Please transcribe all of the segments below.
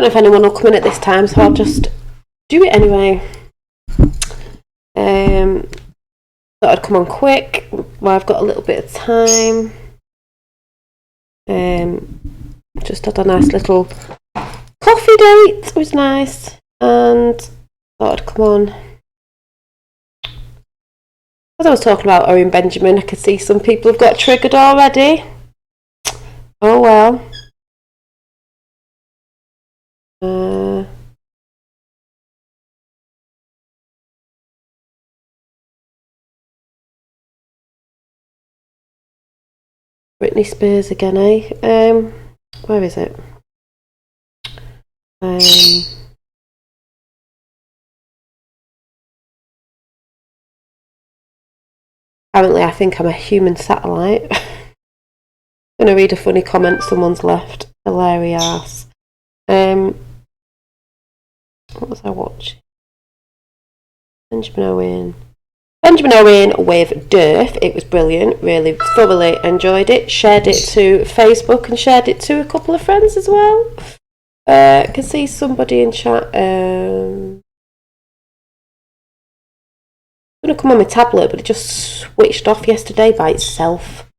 know if anyone will come in at this time, so I'll just do it anyway. Thought I'd come on quick while I've got a little bit of time. Just had a nice little coffee date. It was nice, and thought I'd come on. As I was talking about Owen Benjamin, I could see some people have got triggered already. Oh well. Britney Spears again, eh? Where is it? Apparently I think I'm a human satellite. I'm going to read a funny comment someone's left. Hilarious. What was I watching? Benjamin Owen with Durf. It was brilliant. Really thoroughly enjoyed it. Shared it to Facebook and shared it to a couple of friends as well. I can see somebody in chat. I'm going to come on my tablet, but it just switched off yesterday by itself.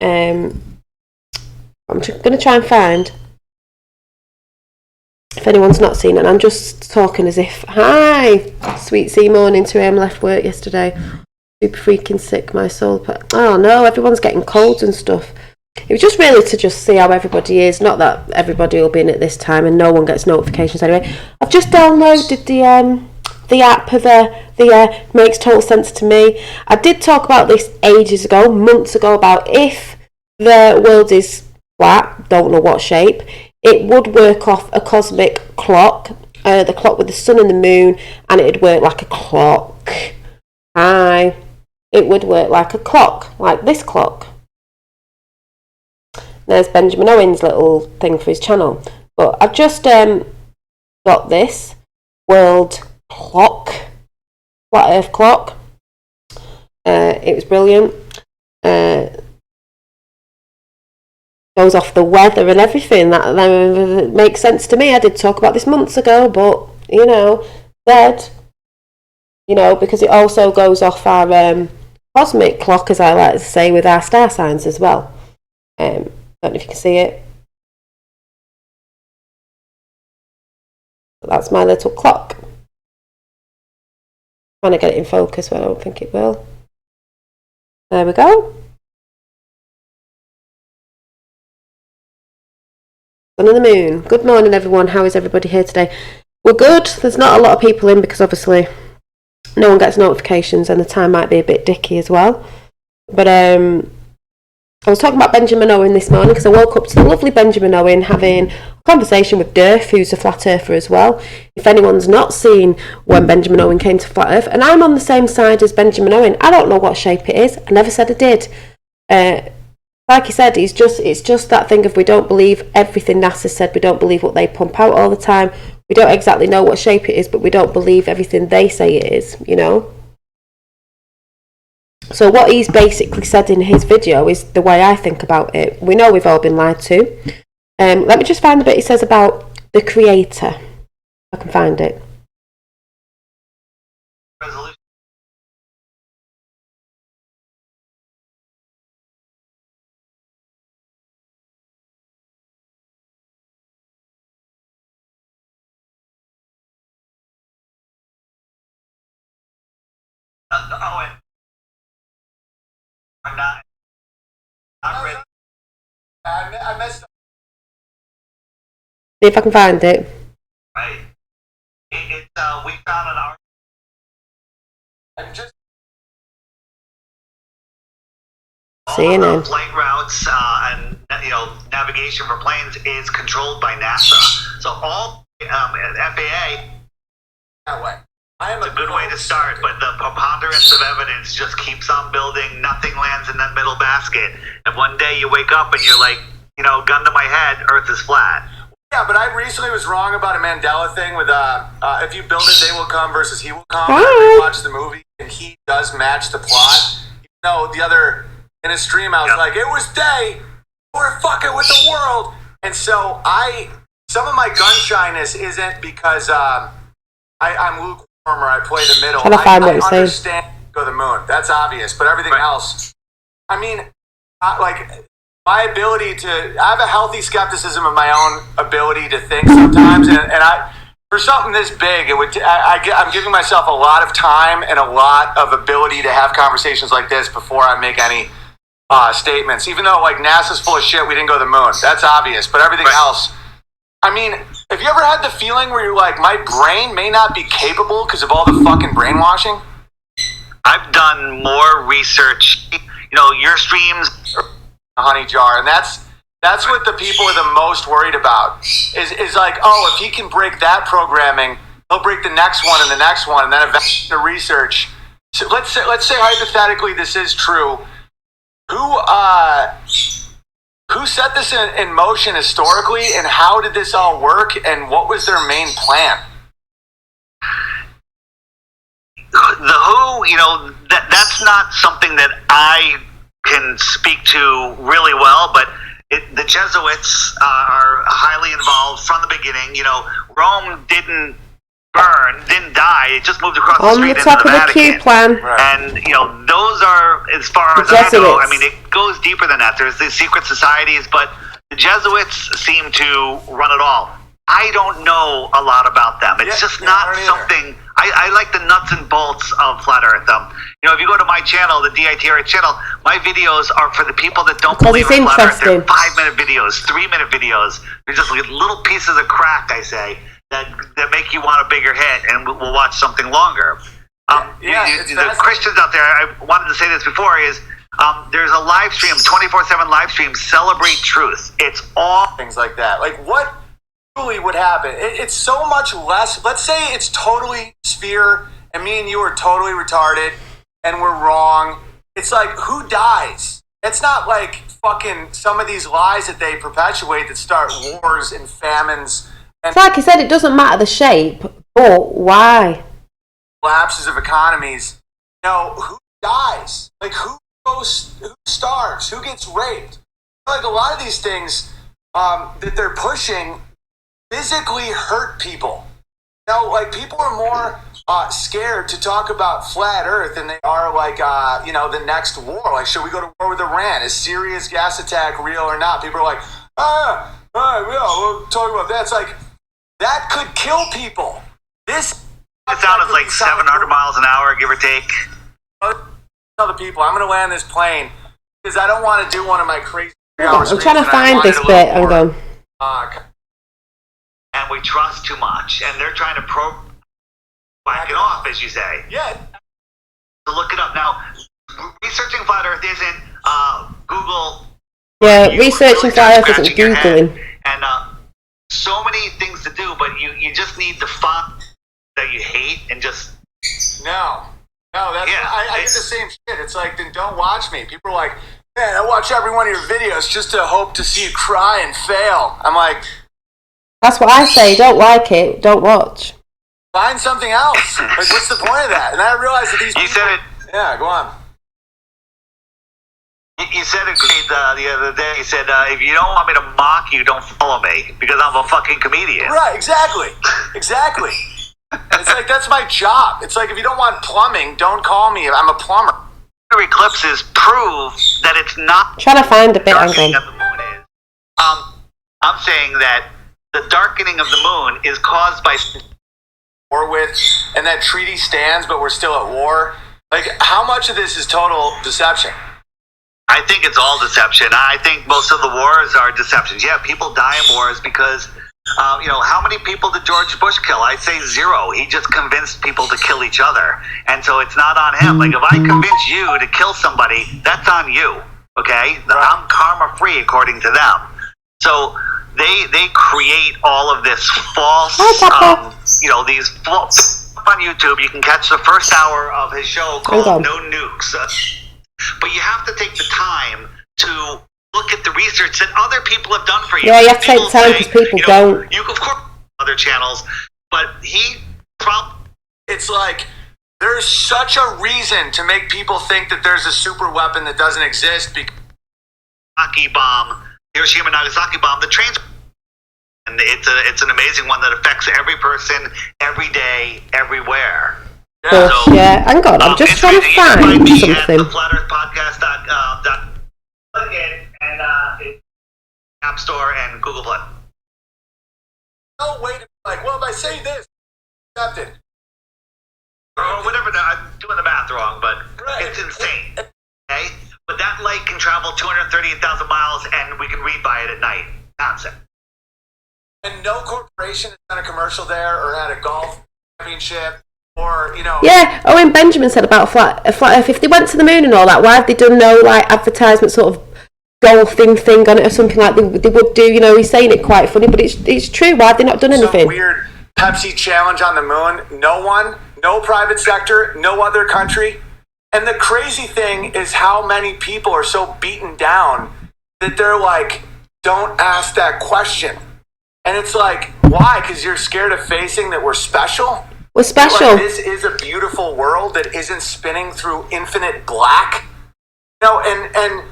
I'm just going to try and find, if anyone's not seen it, I'm just talking as if, hi, sweet sea morning, 2 a.m. left work yesterday, super freaking sick, my soul. Oh no, everyone's getting colds and stuff. It was just really to just see how everybody is, not that everybody will be in at this time and no one gets notifications anyway. I've just downloaded the app of the Makes Total Sense to Me. I did talk about this ages ago, months ago, about if the world is flat, don't know what shape, it would work off a cosmic clock, the clock with the sun and the moon, and it'd work like a clock. It would work like a clock, like this clock. There's Benjamin Owen's little thing for his channel. But I've just got this world clock, flat earth clock. It was brilliant. Goes off the weather and everything. That makes sense to me. I did talk about this months ago, but because it also goes off our cosmic clock, as I like to say, with our star signs as well. Don't know if you can see it. But that's my little clock. Trying to get it in focus, but I don't think it will. There we go. Sun and the moon. Good morning, everyone. How is everybody here today? We're good. There's not a lot of people in because obviously no one gets notifications and the time might be a bit dicky as well. But I was talking about Benjamin Owen this morning because I woke up to the lovely Benjamin Owen having a conversation with Durf, who's a flat earther as well. If anyone's not seen when Benjamin Owen came to flat earth, and I'm on the same side as Benjamin Owen, I don't know what shape it is. I never said I did. Like he said, it's just that thing of we don't believe everything NASA said. We don't believe what they pump out all the time. We don't exactly know what shape it is, but we don't believe everything they say it is, So what he's basically said in his video is the way I think about it. We know we've all been lied to. Let me just find the bit he says about the creator. If I can find it. Resolution. I'm not ready. I messed up. See if I can find it. Right. We found an article. I'm just Seeing all him. the plane routes and navigation for planes is controlled by NASA. So all FAA. That way. It's a good way to start, but the preponderance of evidence just keeps on building. Nothing lands in that middle basket. And one day you wake up and you're like, gun to my head, Earth is flat. Yeah, but I recently was wrong about a Mandela thing with if you build it, they will come versus he will come. Hi. I watched the movie and he does match the plot. The other in his stream, I was like, it was day. We're fucking with the world. And so I some of my gun shyness isn't because I'm lukewarm or I play the middle. Trying to find what I you're saying. understand go to the moon. That's obvious, but everything else, I mean, like my ability to, I have a healthy skepticism of my own ability to think sometimes, and I, for something this big, it would, I'm giving myself a lot of time and a lot of ability to have conversations like this before I make any statements. Even though like NASA's full of shit, we didn't go to the moon. That's obvious, but everything else. I mean, have you ever had the feeling where you're like, my brain may not be capable because of all the fucking brainwashing? I've done more research. You know, your streams, a honey jar, and that's what the people are the most worried about. Is like, oh, if he can break that programming, he'll break the next one and the next one, and then eventually the research. So let's say hypothetically this is true. Who set this in motion historically, and how did this all work, and what was their main plan? The WHO, you know, that's not something that I can speak to really well, but the Jesuits are highly involved from the beginning. You know, Rome didn't die, it just moved across the On street the into top the of the Vatican. queue plan. And, you know, those are, as far as The I know, I Jesuits. mean, it goes deeper than that. There's the secret societies, but the Jesuits seem to run it all. I don't know a lot about them. It's just not something. I like the nuts and bolts of Flat Earth. You know, if you go to my channel, the DITR channel, my videos are for the people that don't believe in Flat Earth. They're 5-minute videos, 3-minute videos. They're just like little pieces of crack, I say, that make you want a bigger hit, and we'll watch something longer. The Christians out there, I wanted to say this before, is there's a live stream, 24/7 live stream, Celebrate Truth. It's all things like that. Like what truly would happen? It's so much less. Let's say it's totally sphere, and me and you are totally retarded, and we're wrong. It's like, who dies? It's not like fucking some of these lies that they perpetuate that start wars and famines and It's like I said, it doesn't matter the shape, but why? collapses of economies. No, who dies? Like who starves? Who gets raped? Like a lot of these things that they're pushing physically hurt people. You know, like people are more scared to talk about flat Earth than they are like you know, the next war. Like, should we go to war with Iran? Is Syria's gas attack real or not? People are like, yeah, we'll talk about that. It's like that could kill people. This it's out as like 700 miles an hour, give or take. Tell the people I'm going to land this plane because I don't want to do one of my crazy 3 hours. I'm trying to find this bit. Hang on. And we trust too much, and they're trying to whack it off, as you say. Yeah. So look it up now. Researching flat Earth isn't Google. Yeah, researching flat Earth isn't Scratching your head. Googling. And so many things to do, but you just need the font that you hate and just. No, that's I get the same shit. It's like, then don't watch me. People are like, man, I watch every one of your videos just to hope to see you cry and fail. I'm like, That's what I say. Don't like it, don't watch. find something else. Like, what's the point of that? And I realized that these You people, said it. yeah, go on. You said it great the other day. You said, if you don't want me to mock you, don't follow me because I'm a fucking comedian. Right, exactly. It's like, that's my job. It's like, if you don't want plumbing, don't call me. I'm a plumber. Eclipses prove that it's not. Trying to find a bit. Darkening Hang of on. the moon is. I'm saying that the darkening of the moon is caused by. War with, and that treaty stands, but we're still at war. Like, how much of this is total deception? I think it's all deception. I think most of the wars are deceptions. Yeah, people die in wars because, you know, how many people did George Bush kill? I say 0. He just convinced people to kill each other. And so it's not on him. Like, if I convince you to kill somebody, that's on you, okay? Right. I'm karma-free according to them. So they create all of this false, you know, these false. On YouTube, you can catch the first hour of his show called No Nukes. But you have to take the time to look at the research that other people have done for you. Yeah, you have to take the time because people don't. You of course other channels, but it's like there's such a reason to make people think that there's a super weapon that doesn't exist. Nagasaki bomb, Hiroshima Nagasaki bomb, the trains and it's an amazing one that affects every person, every day, everywhere. Yeah. So, yeah, hang on, I'm just trying to find something. At the Flat Earth Podcast and App Store and Google Play. No way to be like, well, if I say this, accepted. Or whatever, I'm doing the math wrong, but it's insane. Okay? But that light can travel 238,000 miles and we can read by it at night. Nonsense. And no corporation has done a commercial there or had a golf championship or, you know. Yeah, Owen Benjamin said about a flat Earth. If they went to the moon and all that, why have they done no like advertisement sort of golfing thing on it or something like they would do? You know, he's saying it quite funny, but it's true. Why have they not done anything? Some weird Pepsi challenge on the moon. No one, no private sector, no other country. And the crazy thing is how many people are so beaten down that they're like, don't ask that question. And it's like, why? Because you're scared of facing that we're special? We're special. Like, this is a beautiful world that isn't spinning through infinite black. No, and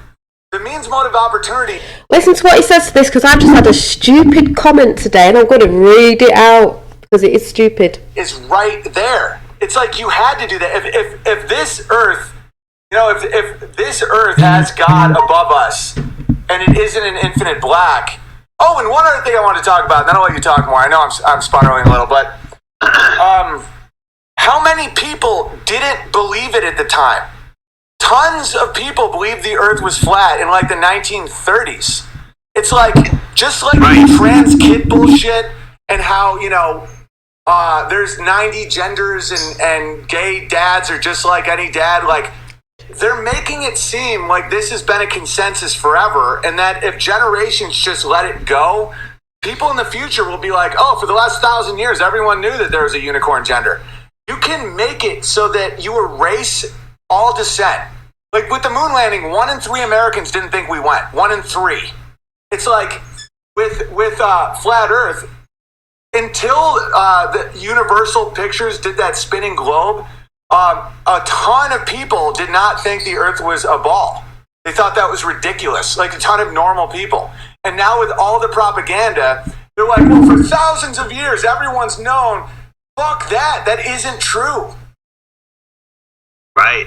the means mode of opportunity. Listen to what he says to this, because I've just had a stupid comment today, and I'm going to read it out because it is stupid. Is right there. It's like you had to do that. If this earth, you know, if this earth has God above us, and it isn't an infinite black. Oh, and one other thing I want to talk about, and then I'll let you talk more. I know I'm spiraling a little, but how many people didn't believe it at the time? Tons of people believed the earth was flat in like the 1930s. It's like, just like the trans kid bullshit and how, you know, there's 90 genders and gay dads are just like any dad. Like, they're making it seem like this has been a consensus forever, and that if generations just let it go, people in the future will be like, oh, for the last 1,000 years, everyone knew that there was a unicorn gender. You can make it so that you erase all dissent. Like with the moon landing, 1 in 3 Americans didn't think we went. 1 in 3. It's like with Flat Earth, until the Universal Pictures did that spinning globe, a ton of people did not think the earth was a ball. They thought that was ridiculous, like a ton of normal people. And now with all the propaganda, they're like, well, for thousands of years, everyone's known. Fuck that. That isn't true. Right.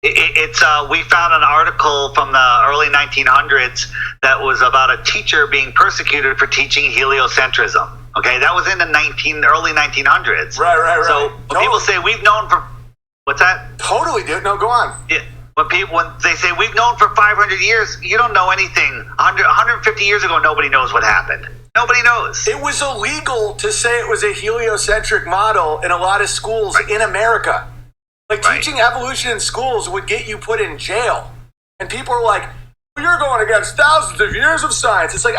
It's we found an article from the early 1900s that was about a teacher being persecuted for teaching heliocentrism. Okay, that was in the early 1900s. Right. So when people say we've known for, what's that? Totally, dude. No, go on. Yeah. When they say we've known for 500 years, you don't know anything. 150 years ago, nobody knows what happened. Nobody knows. It was illegal to say it was a heliocentric model in a lot of schools in America. Like teaching evolution in schools would get you put in jail. And people are like, well, you're going against thousands of years of science. It's like,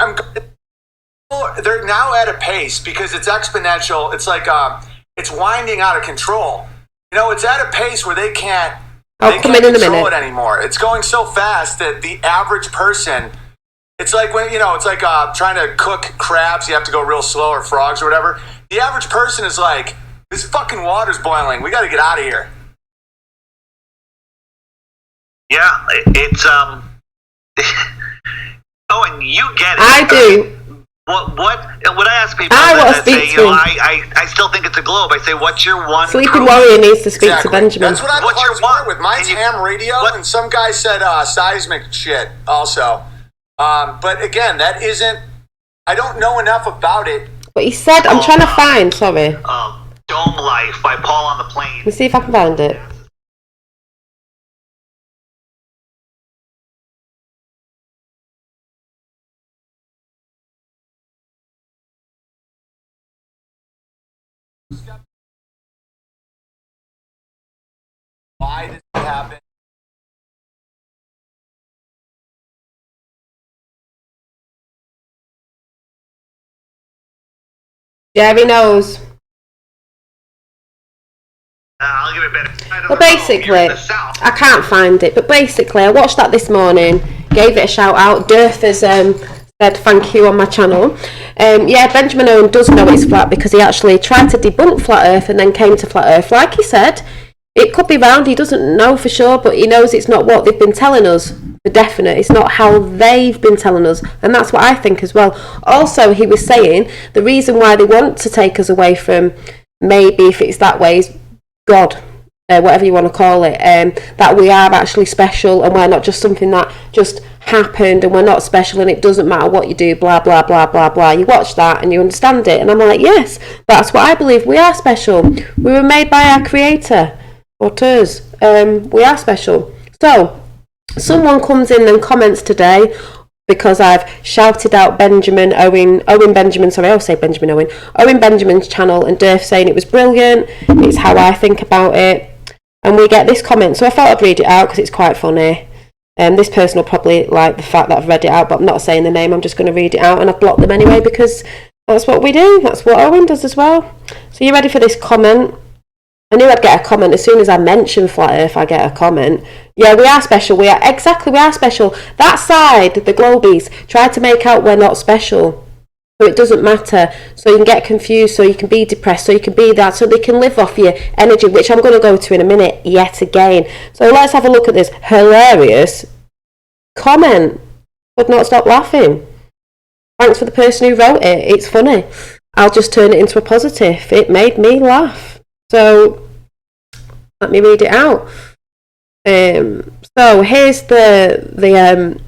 they're now at a pace because it's exponential. It's like, it's winding out of control. You know, it's at a pace where they can't control it anymore. It's going so fast that the average person, it's like when, you know, it's like trying to cook crabs, you have to go real slow, or frogs or whatever. The average person is like, this fucking water's boiling. We got to get out of here. Yeah, it's oh, and you get it. I do. What I ask people that say, you know, I still think it's a globe. I say, what's your one? Sleeping Warrior needs to speak to Benjamin. That's what I have a hard time with. Mine's ham radio, and some guy said seismic shit also. But again, that isn't. I don't know enough about it. But he said, I'm trying to find. Sorry. Dome Life by Paul on the Plane. Let me see if I can find it. Why does it happen? Jerry knows. I'll give it better. Well, basically, I can't find it, but basically, I watched that this morning, gave it a shout out. Durf has said thank you on my channel. Yeah, Benjamin Owen does know it's flat because he actually tried to debunk Flat Earth and then came to Flat Earth. Like he said, it could be round, he doesn't know for sure, but he knows it's not what they've been telling us. for definite. It's not how they've been telling us, and that's what I think as well. Also, he was saying the reason why they want to take us away from, maybe if it's that way, is God, whatever you want to call it, that we are actually special and we're not just something that just happened and we're not special and it doesn't matter what you do, blah blah blah blah blah. You watch that and you understand it, and I'm like, yes, that's what I believe. We are special. We were made by our creator, auteurs. We are special. So someone comes in and comments today, because I've shouted out Owen Benjamin's channel, and Durf saying it was brilliant, it's how I think about it, and we get this comment, so I thought I'd read it out because it's quite funny. This person will probably like the fact that I've read it out, but I'm not saying the name, I'm just going to read it out, and I've blocked them anyway because that's what we do, that's what Owen does as well. So you ready for this comment? I knew I'd get a comment as soon as I mentioned Flat Earth. I get a comment. Yeah, we are special. We are special. That side, the Globies, try to make out we're not special, so it doesn't matter. So you can get confused. So you can be depressed. So you can be that. So they can live off your energy, which I'm going to go to in a minute yet again. So let's have a look at this hilarious comment. Could not stop laughing. Thanks for the person who wrote it. It's funny. I'll just turn it into a positive. It made me laugh. So let me read it out. So here's the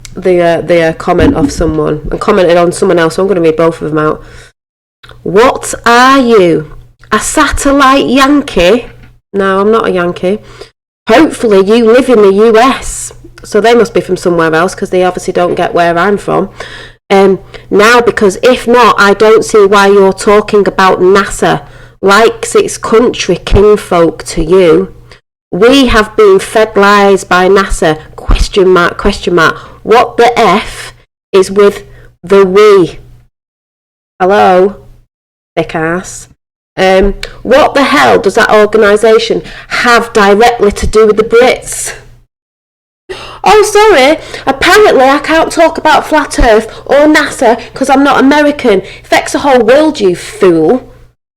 comment of someone, and commented on someone else. So I'm going to read both of them out. What are you? A satellite Yankee? No, I'm not a Yankee. Hopefully you live in the US. So they must be from somewhere else, because they obviously don't get where I'm from. Now, because if not, I don't see why you're talking about NASA. Likes its country kinfolk to you. We have been fed lies by NASA, ? What the F is with the we? Hello? Thick ass. What the hell does that organisation have directly to do with the Brits? Oh, sorry, apparently I can't talk about Flat Earth or NASA because I'm not American. Affects the whole world, you fool.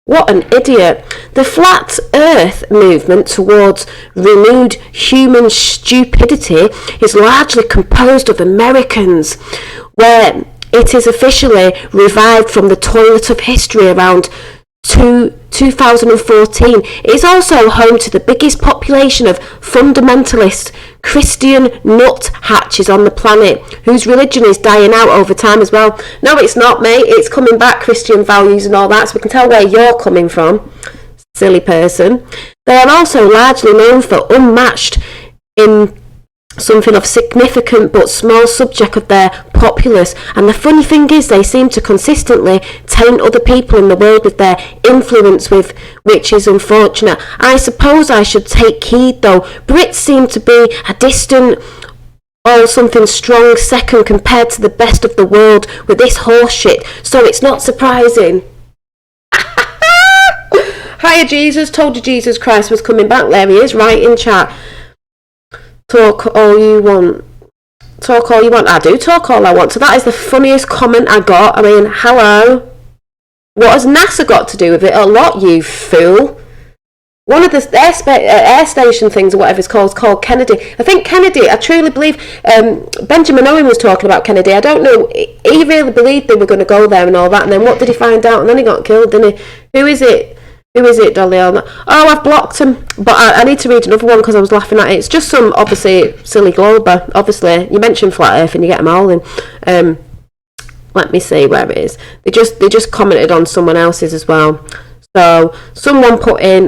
What an idiot. The Flat Earth movement towards renewed human stupidity is largely composed of Americans, where it is officially revived from the toilet of history around 2014. It is also home to the biggest population of fundamentalist Christian nuthatches on the planet, whose religion is dying out over time as well. No, it's not, mate. It's coming back, Christian values and all that, so we can tell where you're coming from, silly person. They are also largely known for unmatched in something of significant but small subject of their populace, and the funny thing is they seem to consistently taint other people in the world with their influence, with which is unfortunate. I suppose I should take heed though. Brits seem to be a distant or something strong second compared to the best of the world with this horse shit, so it's not surprising. Hiya Jesus, told you Jesus Christ was coming back. There he is, right in chat. Talk all you want. Talk all you want. I do talk all I want. So that is the funniest comment I got. I mean, hello. What has NASA got to do with it? A lot, you fool. One of the air station things or whatever it's called is called Kennedy. I think Kennedy, I truly believe, Benjamin Owen was talking about Kennedy. I don't know, he really believed they were going to go there and all that, and then what did he find out? And then he got killed, didn't he? Who is it, Dolly? Oh, I've blocked him. But I need to read another one because I was laughing at it. It's just some, obviously, silly glober. Obviously, you mentioned Flat Earth and you get them all in. Let me see where it is. They just commented on someone else's as well. So, someone put in,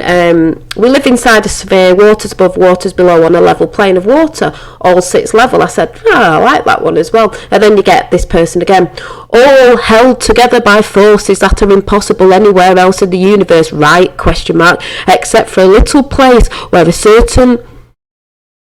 we live inside a sphere, waters above, waters below, on a level plane of water. All sits level. I said, I like that one as well. And then you get this person again. All held together by forces that are impossible anywhere else in the universe, right? ? Except for a little place where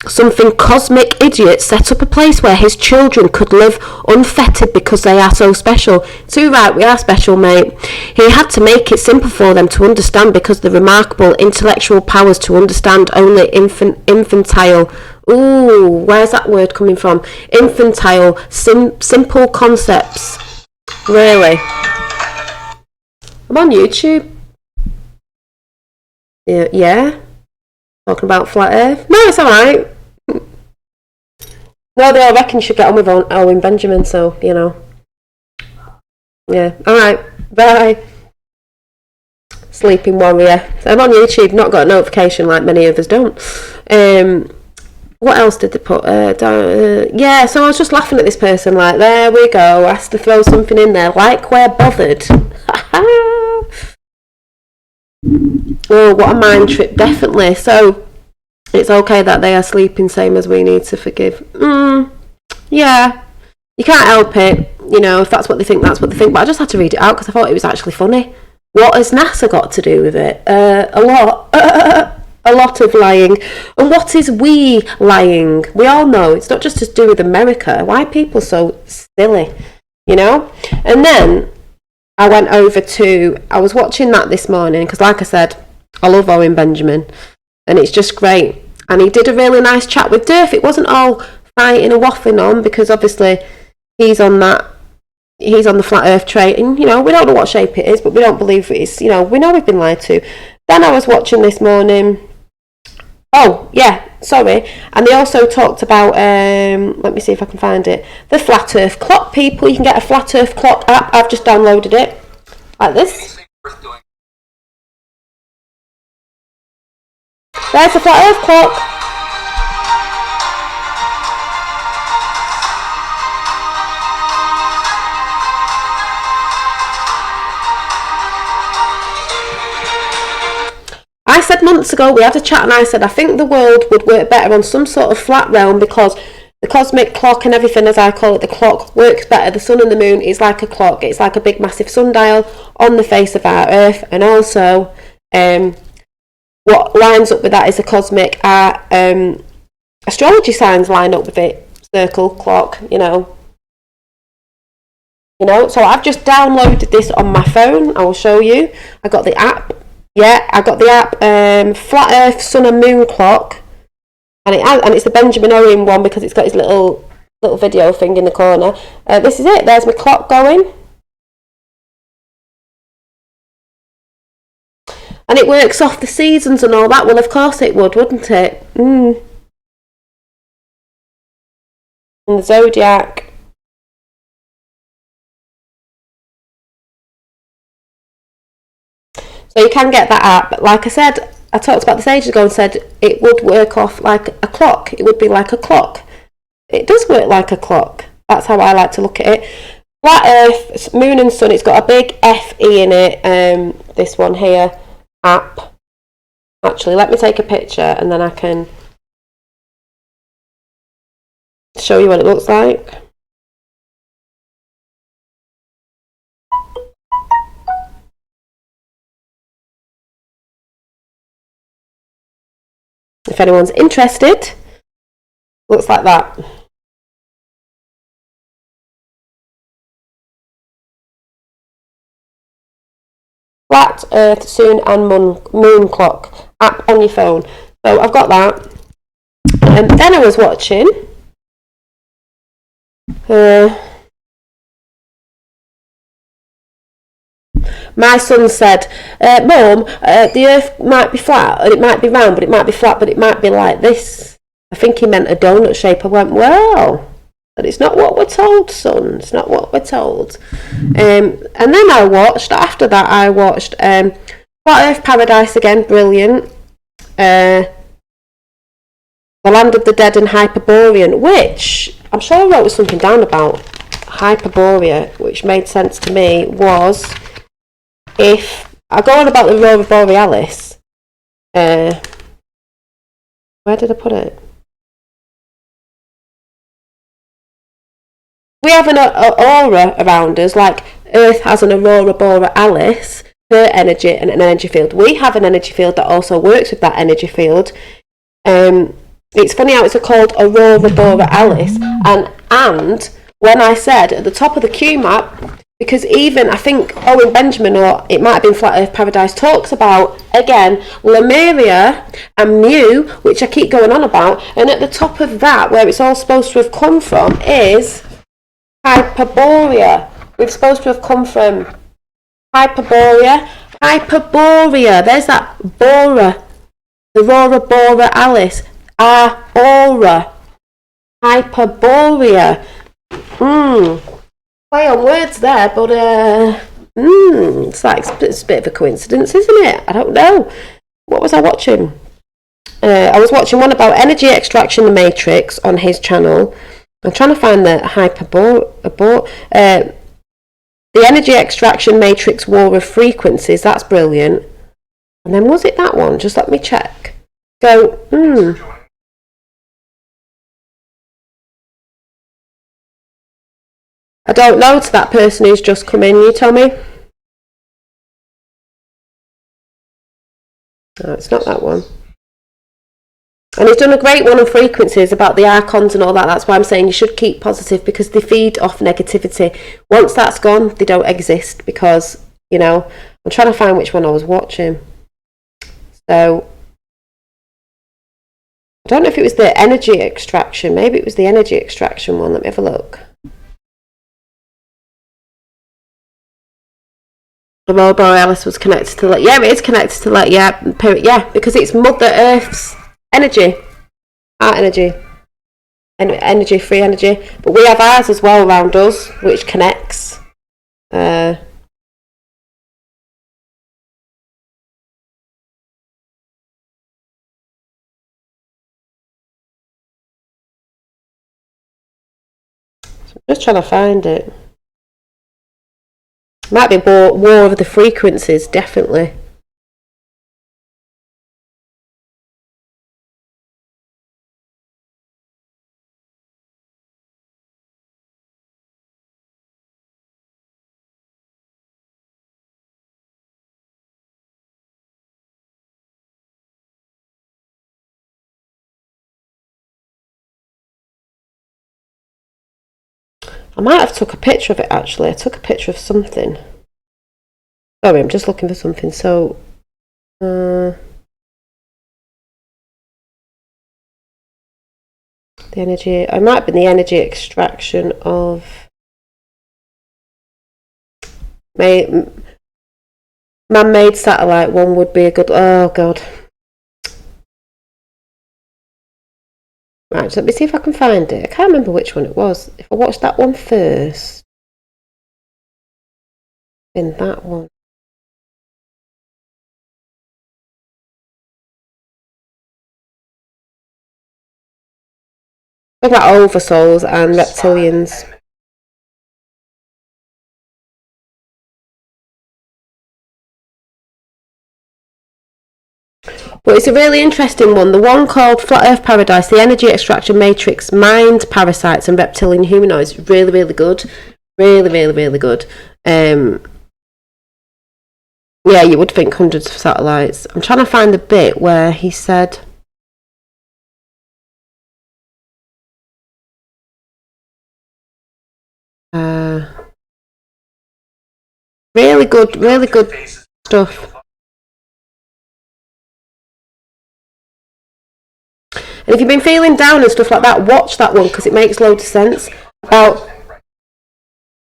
something cosmic idiot set up a place where his children could live unfettered because they are so special. Too right, we are special, mate. He had to make it simple for them to understand because the remarkable intellectual powers to understand only infantile. Ooh, where's that word coming from? Infantile, simple concepts. Really? I'm on YouTube. Yeah? Talking about Flat Earth? No, it's alright. No, they all reckon you should get on with Owen Benjamin, so, you know. Yeah. Alright, bye. Sleeping Warrior. I'm on YouTube, not got a notification like many of us don't. What else did they put? Yeah, so I was just laughing at this person, like, there we go, asked to throw something in there, like we're bothered. Oh, what a mind trip, definitely. So, it's okay that they are sleeping, same as we need to forgive. Yeah, you can't help it, you know, if that's what they think, that's what they think, but I just had to read it out because I thought it was actually funny. What has NASA got to do with it? A lot. A lot of lying. And what is we lying? We all know it's not just to do with America. Why are people so silly? You know? And then I went over to, I was watching that this morning because, like I said, I love Owen Benjamin and it's just great. And he did a really nice chat with Durf. It wasn't all fighting and waffling on because obviously he's on the flat earth train, and you know, we don't know what shape it is, but we don't believe it is, you know, we know we've been lied to. Then I was watching this morning. Oh, yeah, sorry. And they also talked about, let me see if I can find it, the Flat Earth Clock, people. You can get a Flat Earth Clock app. I've just downloaded it, like this. There's the Flat Earth Clock. I said months ago, we had a chat and I said I think the world would work better on some sort of flat realm because the cosmic clock and everything, as I call it, the clock works better. The sun and the moon is like a clock. It's like a big massive sundial on the face of our earth. And also what lines up with that is the cosmic astrology signs line up with it. Circle, clock, you know. So I've just downloaded this on my phone. I will show you. I got the app. Yeah, I got the app, Flat Earth Sun and Moon Clock, and it's the Benjamin Owen one because it's got his little video thing in the corner. This is it. There's my clock going, and it works off the seasons and all that. Well, of course it would, wouldn't it? And the zodiac. So you can get that app. Like I said, I talked about this ages ago and said it would work off like a clock. It would be like a clock. It does work like a clock. That's how I like to look at it. Flat Earth, Moon and Sun, it's got a big FE in it. This one here, app. Actually, let me take a picture and then I can show you what it looks like. If anyone's interested, looks like that. Flat Earth, Sun and Moon Clock app on your phone. So I've got that. And then I was watching. My son said, Mum, the earth might be flat and it might be round, but it might be flat, but it might be like this. I think he meant a donut shape. I went, well, but it's not what we're told, son. It's not what we're told. And then after that I watched Flat Earth Paradise again, brilliant. The Land of the Dead and Hyperborean, which I'm sure I wrote something down about Hyperborea, which made sense to me, was... If I go on about the Aurora Borealis, where did I put it? We have an aura around us, like Earth has an Aurora Borealis, her energy and an energy field. We have an energy field that also works with that energy field. It's funny how it's called Aurora Borealis, and when I said at the top of the Q map, because even, I think, Owen Benjamin, or it might have been Flat Earth Paradise, talks about, again, Lemuria and Mu, which I keep going on about, and at the top of that, where it's all supposed to have come from, is Hyperborea. We're supposed to have come from Hyperborea. There's that Bora, the Aurora Borealis, Aura. Hyperborea. Play on words there, but it's like it's a bit of a coincidence, isn't it? I don't know. What was I watching? I was watching one about energy extraction, the Matrix, on his channel. I'm trying to find the the energy extraction matrix war of frequencies. That's brilliant. And then was it that one? Just let me check. So, I don't know to that person who's just come in. You tell me. No, it's not that one. And he's done a great one on frequencies about the archons and all that. That's why I'm saying you should keep positive, because they feed off negativity. Once that's gone, they don't exist, because, you know, I'm trying to find which one I was watching. So, I don't know if it was the energy extraction. Maybe it was the energy extraction one. Let me have a look. Aurora Borealis was connected to that. Yeah, it is connected to that. Yeah, because it's Mother Earth's energy, our energy, and energy, free energy. But we have ours as well around us, which connects. Just trying to find it. Might be war of the frequencies, definitely. I might have took a picture of it, actually. I took a picture of something. Sorry, I'm just looking for something. So, the energy, it might have been the energy extraction of man-made satellite one would be a good, oh god. Right, so let me see if I can find it. I can't remember which one it was. If I watched that one first, then that one. Talk about oversouls and reptilians. But it's a really interesting one. The one called Flat Earth Paradise, the energy extraction matrix, mind parasites and reptilian humanoids. Really, really good. Really, really, really good. Yeah, you would think hundreds of satellites. I'm trying to find the bit where he said... really good stuff. And if you've been feeling down and stuff like that, watch that one, because it makes loads of sense. About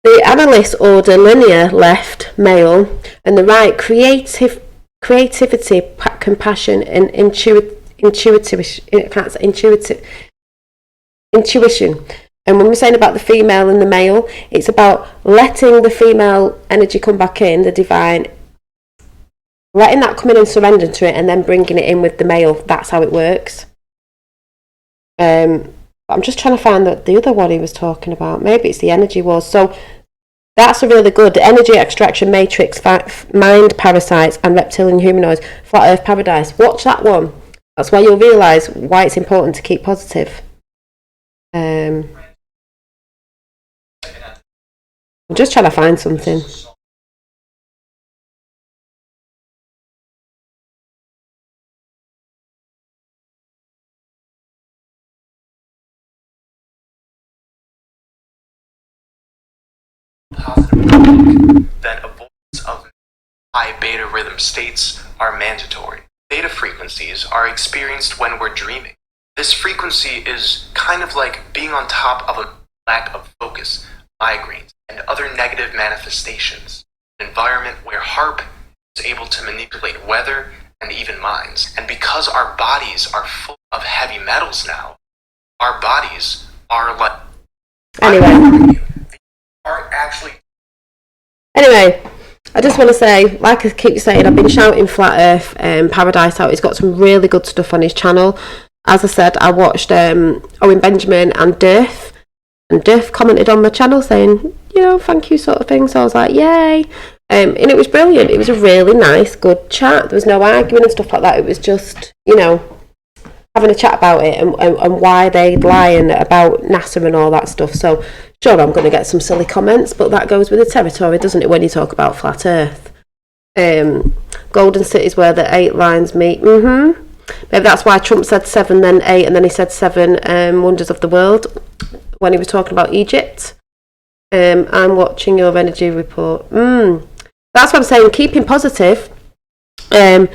the analyst order, linear left, male, and the right, creativity, compassion, and intuition. And when we're saying about the female and the male, it's about letting the female energy come back in, the divine, letting that come in and surrender to it, and then bringing it in with the male. That's how it works. I'm just trying to find the other one he was talking about. Maybe it's the energy wars. So that's a really good energy extraction matrix, mind parasites and reptilian humanoids, Flat Earth Paradise. Watch that one. That's why you'll realise why it's important to keep positive. I'm just trying to find something. That avoidance of high beta rhythm states are mandatory. Beta frequencies are experienced when we're dreaming. This frequency is kind of like being on top of a lack of focus, migraines, and other negative manifestations. An environment where HAARP is able to manipulate weather and even minds. And because our bodies are full of heavy metals now, our bodies are like. Anyway. Are actually. Anyway, I just want to say, like I keep saying, I've been shouting Flat Earth Paradise out. He's got some really good stuff on his channel. As I said, I watched Owen Benjamin and Durf. And Durf commented on my channel saying, thank you sort of thing. So I was like, yay. And it was brilliant. It was a really nice, good chat. There was no arguing and stuff like that. It was just, having a chat about it and why they'd lie and about NASA and all that stuff. So sure, I'm going to get some silly comments, but that goes with the territory, doesn't it, when you talk about Flat Earth? Golden City's where the 8 lines meet. Maybe that's why Trump said 7, then 8, and then he said 7 wonders of the world when he was talking about Egypt. I'm watching your energy report. That's what I'm saying, keeping positive. The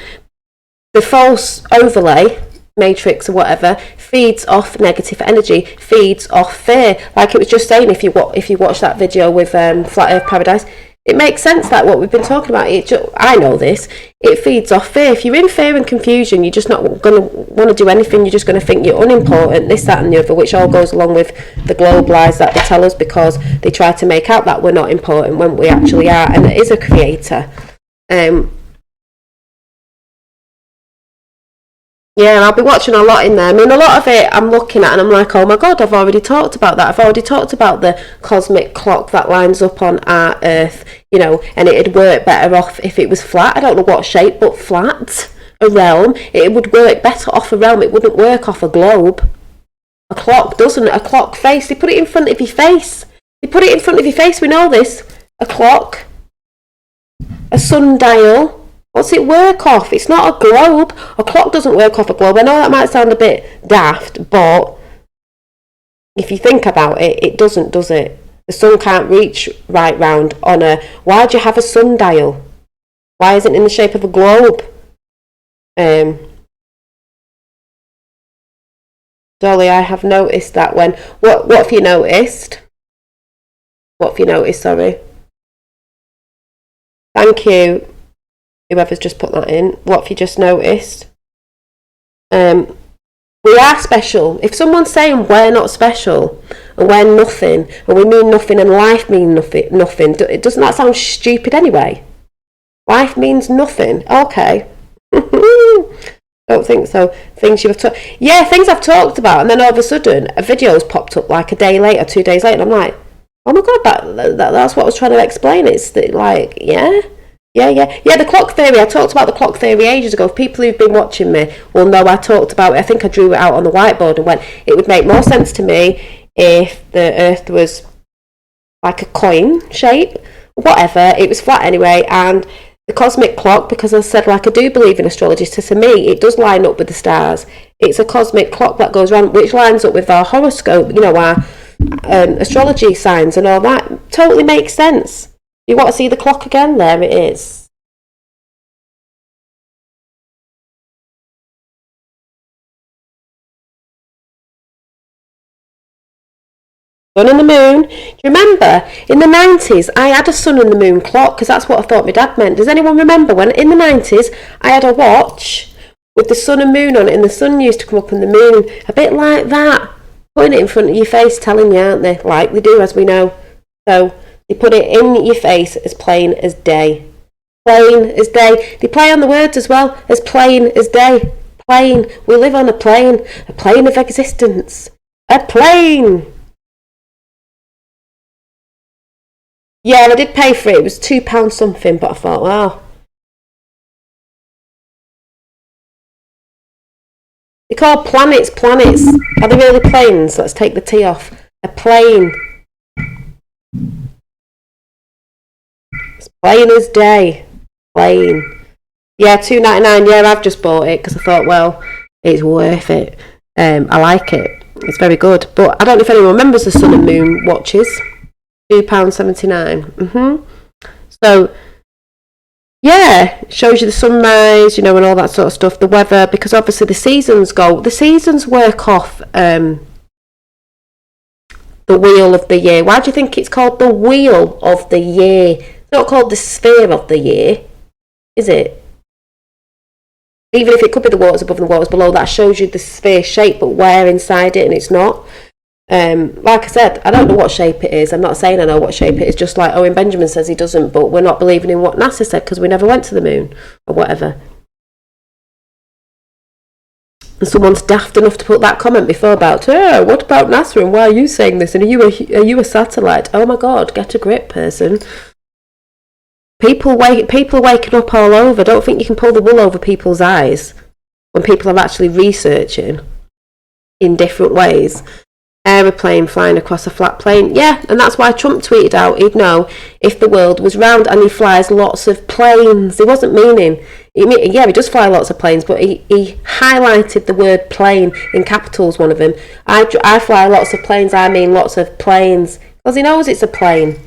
false overlay matrix or whatever feeds off negative energy, feeds off fear. Like it was just saying, if you watch that video with Flat Earth Paradise, it makes sense that what we've been talking about. I know this. It feeds off fear. If you're in fear and confusion, you're just not going to want to do anything. You're just going to think you're unimportant, this, that, and the other, which all goes along with the globe lies that they tell us, because they try to make out that we're not important when we actually are, and there is a creator. Yeah, I'll be watching a lot in there. I mean, a lot of it I'm looking at and I'm like, oh my God, I've already talked about that. I've already talked about the cosmic clock that lines up on our Earth, and it'd work better off if it was flat. I don't know what shape, but flat. A realm. It would work better off a realm. It wouldn't work off a globe. A clock doesn't. A clock face. They put it in front of your face. We know this. A clock. A sundial. What's it work off? It's not a globe. A clock doesn't work off a globe. I know that might sound a bit daft, but if you think about it, it doesn't, does it? The sun can't reach right round on a... Why do you have a sundial? Why isn't it in the shape of a globe? Dolly, I have noticed that when... What have you noticed? What have you noticed, sorry? Thank you. Whoever's just put that in, what have you just noticed? We are special. If someone's saying we're not special and we're nothing and we mean nothing and life means nothing, doesn't that sound stupid anyway? Life means nothing. Okay. Don't think so. Things you've talked... Yeah, things I've talked about, and then all of a sudden a video's popped up like a day later, 2 days later, and I'm like, oh my God, that's what I was trying to explain. It's like, yeah, the clock theory. I talked about the clock theory ages ago. People who've been watching me will know I talked about it. I think I drew it out on the whiteboard and went, it would make more sense to me if the Earth was like a coin shape, whatever. It was flat anyway, and the cosmic clock, because I said, like, I do believe in astrology, so to me it does line up with the stars. It's a cosmic clock that goes around, which lines up with our horoscope, our astrology signs and all that. Totally makes sense. You want to see the clock again? There it is. Sun and the moon. Do you remember in the 90s I had a sun and the moon clock, because that's what I thought my dad meant. Does anyone remember when in the 90s I had a watch with the sun and moon on it, and the sun used to come up and the moon, a bit like that, putting it in front of your face, telling you, aren't they? Like they do, as we know. So they put it in your face as plain as day. Plain as day. They play on the words as well, as plain as day. Plane. We live on a plane of existence. A plane. Yeah, I did pay for it. It was £2 something, but I thought, wow. They call planets. Are they really planes? Let's take the T off. A plane. It's plain as day. Plain. Yeah, $2.99. Yeah, I've just bought it because I thought, well, it's worth it. I like it. It's very good. But I don't know if anyone remembers the sun and moon watches. £2.79. So, yeah, it shows you the sunrise, and all that sort of stuff, the weather, because obviously the seasons work off the wheel of the year. Why do you think it's called the wheel of the year? It's not called the sphere of the year, is it? Even if it could be the waters above and the waters below, that shows you the sphere shape, but where inside it, and it's not. Like I said, I don't know what shape it is. I'm not saying I know what shape it is, just like Owen Benjamin says he doesn't, but we're not believing in what NASA said because we never went to the moon or whatever. And someone's daft enough to put that comment before about, oh, what about NASA and why are you saying this? And are you a satellite? Oh my God, get a grip, person. People are waking up all over. Don't think you can pull the wool over people's eyes when people are actually researching in different ways. Aeroplane flying across a flat plane. Yeah, and that's why Trump tweeted out he'd know if the world was round, and he flies lots of planes. He wasn't meaning... he does fly lots of planes, but he highlighted the word plane in capitals, one of them. I fly lots of planes, I mean lots of planes. Because he knows it's a plane.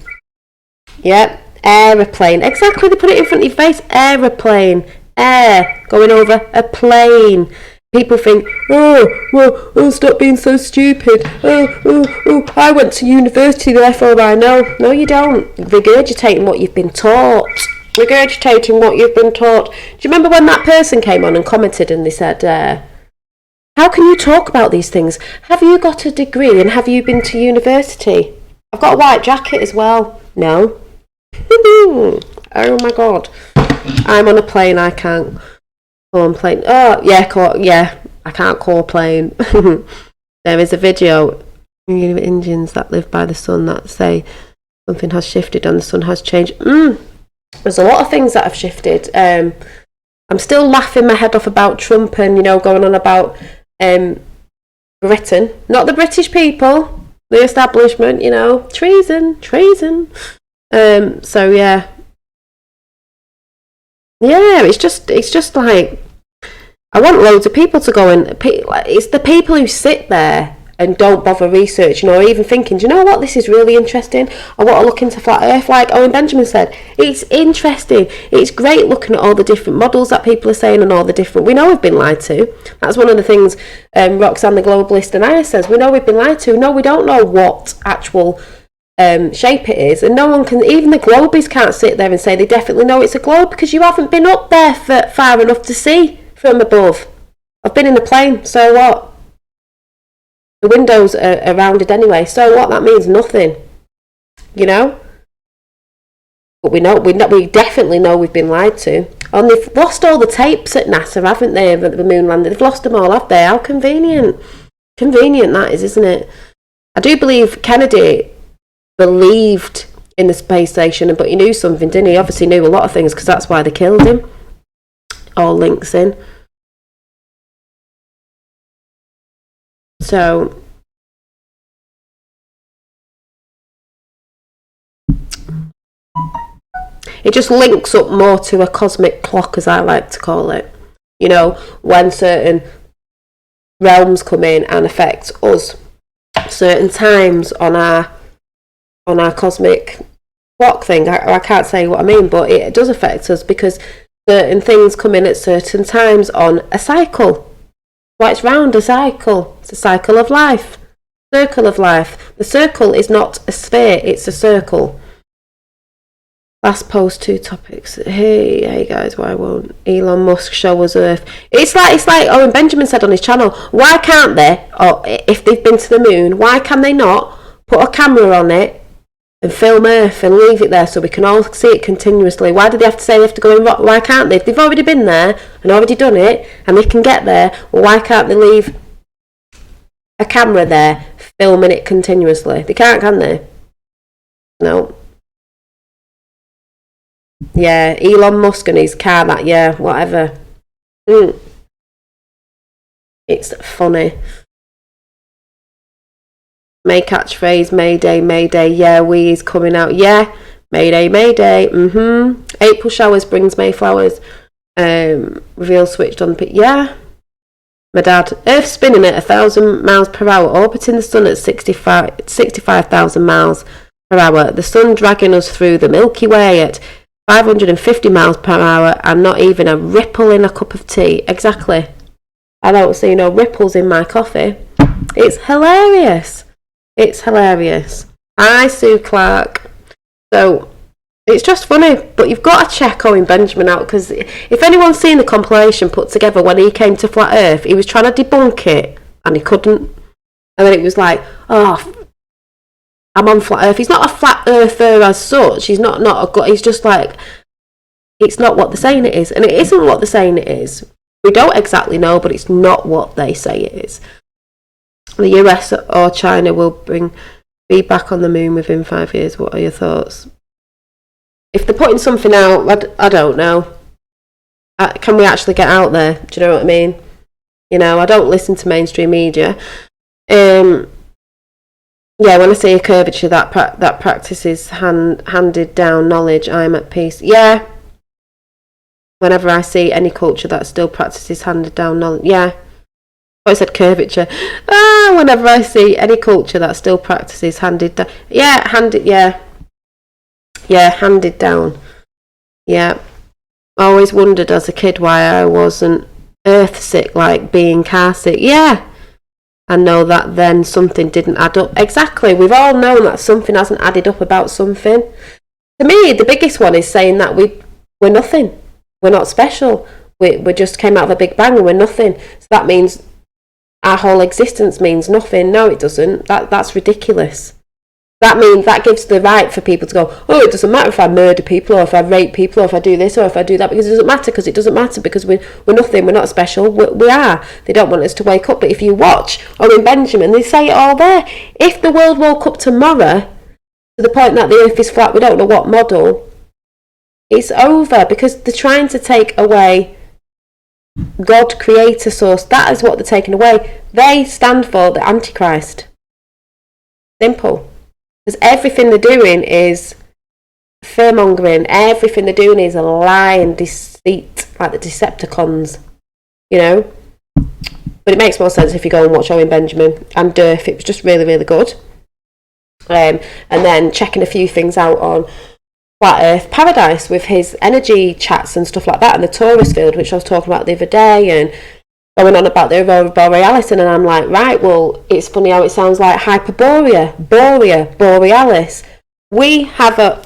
Yep, aeroplane. Exactly, they put it in front of your face. Aeroplane. Air. Going over a plane. People think, stop being so stupid. I went to university, therefore I know. No, you don't. Regurgitating what you've been taught. Do you remember when that person came on and commented and they said, how can you talk about these things? Have you got a degree and have you been to university? I've got a white jacket as well. No. Oh my God. I'm on a plane, I can't call on plane. Oh, yeah, I can't call plane. There is a video of Indians that live by the sun that say something has shifted and the sun has changed. There's a lot of things that have shifted. I'm still laughing my head off about Trump and, going on about Britain. Not the British people, the establishment, treason. So, yeah. Yeah, it's just like, I want loads of people to go and, it's the people who sit there and don't bother researching or even thinking, do you know what, this is really interesting, I want to look into flat earth. Like Owen Benjamin said, it's interesting, it's great looking at all the different models that people are saying and all the different, we know we've been lied to. That's one of the things Roxanne the Globalist and I says, we know we've been lied to. No, we don't know what actual shape it is, and no one can, even the globies can't sit there and say they definitely know it's a globe because you haven't been up there for far enough to see from above. I've been in a plane, so what? The windows are rounded anyway, so what? That means nothing, But we definitely know we've been lied to. And they've lost all the tapes at NASA, haven't they? Of the moon landing, they've lost them all, have they? How convenient that is, isn't it? I do believe Kennedy believed in the space station, but he knew something, didn't he? He obviously knew a lot of things because that's why they killed him. All links in. So, it just links up more to a cosmic clock, as I like to call it. When certain realms come in and affect us, certain times on our cosmic clock thing. I can't say what I mean, but it does affect us because certain things come in at certain times on a cycle. Well, it's round a cycle. It's a cycle of life. Circle of life. The circle is not a sphere, it's a circle. Last post, 2 topics. Hey guys, why won't Elon Musk show us Earth? It's like Owen Benjamin said on his channel, why can't they, or if they've been to the moon, why can they not put a camera on it and film Earth and leave it there so we can all see it continuously? Why do they have to say they have to go in? Why can't they? If they've already been there and already done it and they can get there, well, why can't they leave a camera there filming it continuously? They can't, can they? No. Yeah, Elon Musk and his car, whatever. It's funny. May catchphrase, Mayday, Mayday, yeah, we is coming out, yeah, Mayday, Mayday, April showers brings May flowers, reveal switched on, yeah, my dad, Earth spinning at 1,000 miles per hour, orbiting the sun at 65,000 miles per hour, the sun dragging us through the Milky Way at 550 miles per hour, and not even a ripple in a cup of tea. Exactly. I don't see no ripples in my coffee. It's hilarious. It's hilarious. Hi, Sue Clark. So, it's just funny, but you've got to check Owen Benjamin out, because if anyone's seen the compilation put together when he came to Flat Earth, he was trying to debunk it, and he couldn't. And then it was like, oh, I'm on flat earth. He's not a flat earther as such. He's not a good, he's just like, it's not what they're saying it is. And it isn't what they're saying it is. We don't exactly know, but it's not what they say it is. The US or China will be back on the moon within 5 years. What are your thoughts? If they're putting something out, I don't know. Can we actually get out there? Do you know what I mean? You know, I don't listen to mainstream media. Yeah, when I say a curvature, that practices handed down knowledge, I'm at peace. Yeah. Whenever I see any culture that still practices handed down knowledge, yeah. I said curvature. Whenever I see any culture that still practices handed down, handed down. Yeah. I always wondered as a kid why I wasn't earth sick, like being car sick. Yeah. I know that then something didn't add up. Exactly. We've all known that something hasn't added up about something. To me, the biggest one is saying that we're nothing. We're not special. We just came out of a big bang and we're nothing. So that means our whole existence means nothing. No, it doesn't. That's ridiculous. That means that gives the right for people to go, oh, it doesn't matter if I murder people or if I rape people or if I do this or if I do that, because it doesn't matter, because we're nothing, we're not special, we are. They don't want us to wake up. But if you watch Owen Benjamin, they say it all there. If the world woke up tomorrow to the point that the earth is flat, we don't know what model, it's over, because they're trying to take away God, creator, source. That is what they're taking away. They stand for the Antichrist. Simple. Because everything they're doing is fear-mongering. Everything they're doing is a lie and deceit, like the Decepticons, you know. But it makes more sense if you go and watch Owen Benjamin and Durf. It was just really, really good. And then checking a few things out on Flat Earth Paradise with his energy chats and stuff like that, and the Taurus field, which I was talking about the other day, and going on about the Aurora Borealis, and I'm like, right, well, it's funny how it sounds like Hyperborea, Borealis. We have a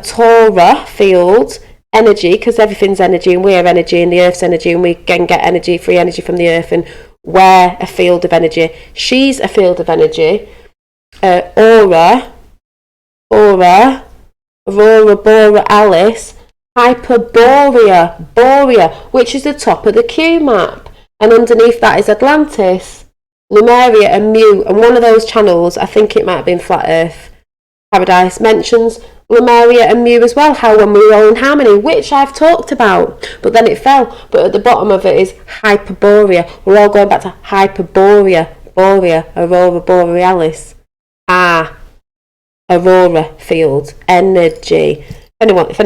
Taura field energy, because everything's energy, and we're energy, and the Earth's energy, and we can get energy, free energy from the Earth, and we're a field of energy. She's a field of energy. Aurora Borealis, Hyperborea, which is the top of the Q map, and underneath that is Atlantis, Lemuria and Mu, and one of those channels, I think it might have been Flat Earth Paradise, mentions Lemuria and Mu as well, how when we were all in harmony, which I've talked about, but then it fell. But at the bottom of it is Hyperborea. We're all going back to Hyperborea, Aurora Borealis. Aurora field energy. If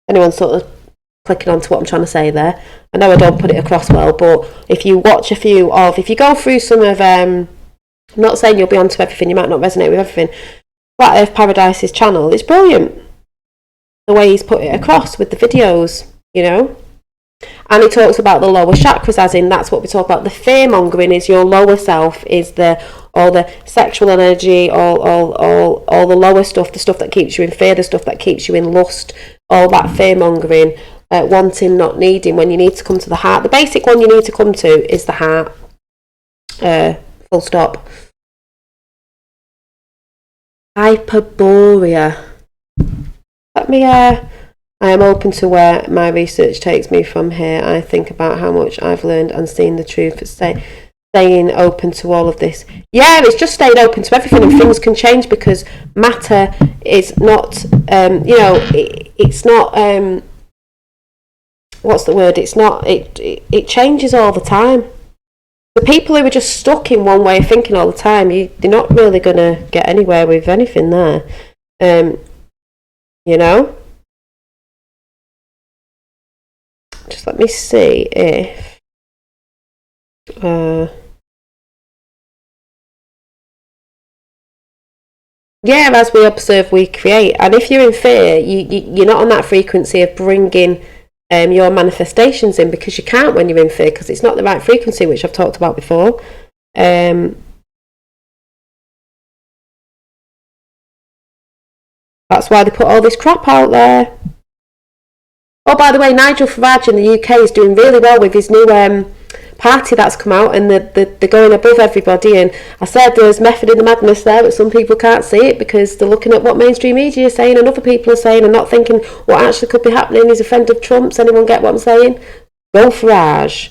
anyone sort of clicking on to what I'm trying to say there, I know I don't put it across well, but if you watch if you go through some of, I'm not saying you'll be onto everything, you might not resonate with everything. Flat Earth Paradise's channel, it's brilliant the way he's put it across with the videos, you know. And he talks about the lower chakras, as in that's what we talk about. The fear mongering is your lower self, is all the sexual energy, all the lower stuff, the stuff that keeps you in fear, the stuff that keeps you in lust, all that fear mongering, wanting, not needing, when you need to come to the heart. The basic one you need to come to is the heart. Full stop. Hyperborea. Let me I am open to where my research takes me from here. I think about how much I've learned and seen the truth. Staying open to all of this. Yeah, it's just staying open to everything, and things can change because matter is not, it's not, what's the word? It's not, it changes all the time. The people who are just stuck in one way of thinking all the time, they're not really going to get anywhere with anything there. You know? Just let me see if as we observe we create, and if you're in fear, you're not on that frequency of bringing your manifestations in, because you can't when you're in fear, because it's not the right frequency, which I've talked about before. That's why they put all this crap out there. Oh, by the way, Nigel Farage in the UK is doing really well with his new party that's come out, and they're going above everybody. And I said there's method in the madness there, but some people can't see it because they're looking at what mainstream media is saying and other people are saying and not thinking what actually could be happening. He's a friend of Trump's. Anyone get what I'm saying? Go Farage.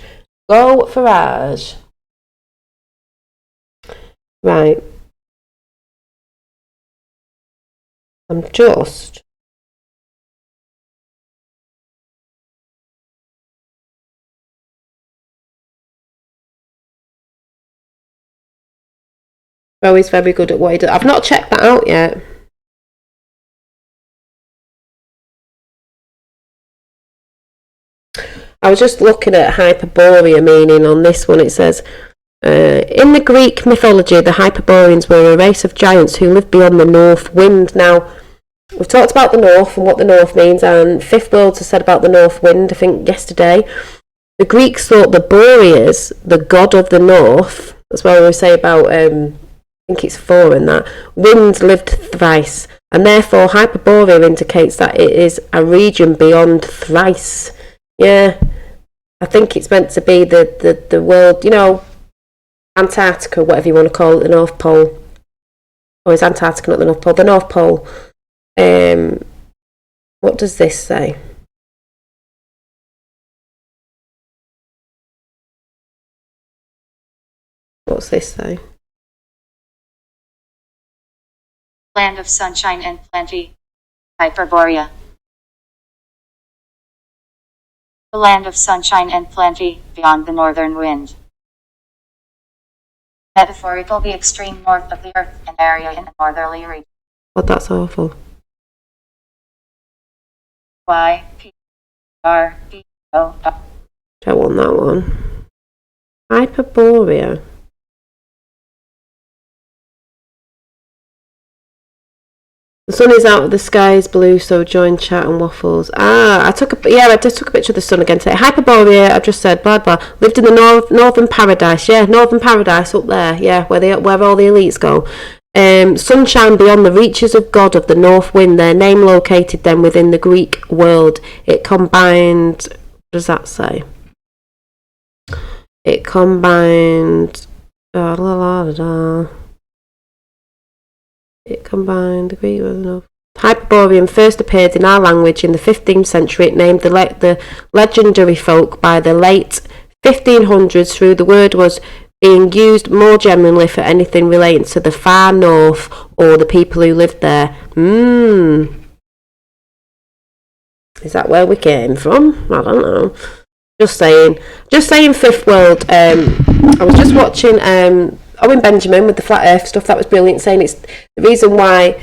Go Farage. Right. I'm just... He's very good at what he does. I've not checked that out yet. I was just looking at Hyperborea meaning on this one. It says, in the Greek mythology, the Hyperboreans were a race of giants who lived beyond the north wind. Now, we've talked about the north and what the north means, and Fifth Worlds has said about the north wind, I think, yesterday. The Greeks thought the Boreas, the god of the north, that's what we say about... I think it's 4 in that. Wind lived thrice, and therefore Hyperborea indicates that it is a region beyond thrice. Yeah, I think it's meant to be the world, you know, Antarctica, whatever you want to call it, the North Pole. Oh, it's Antarctica, not the North Pole. The North Pole. What does this say? What's this say? Land of sunshine and plenty, Hyperborea. The land of sunshine and plenty, beyond the northern wind. Metaphorical, the extreme north of the earth, an area in the northerly region. Oh, that's awful. Y-P-R-B-O. Don't want that one. Hyperborea. The sun is out, the sky is blue, so join chat and waffles. I just took a picture of the sun again today. Hyperborea, I've just said, blah, blah. Lived in the northern paradise, yeah, northern paradise up there, yeah, where all the elites go. Sunshine beyond the reaches of God of the north wind, their name located them within the Greek world. It combined, what does that say? It combined, It combined the Greek with the Hyperborean first appeared in our language in the 15th century. It named the legendary folk by the late 1500s through the word was being used more generally for anything relating to the far north or the people who lived there. Is that where we came from? I don't know. Just saying Fifth World. I was just watching Owen Benjamin with the flat earth stuff. That was brilliant, saying it's the reason why,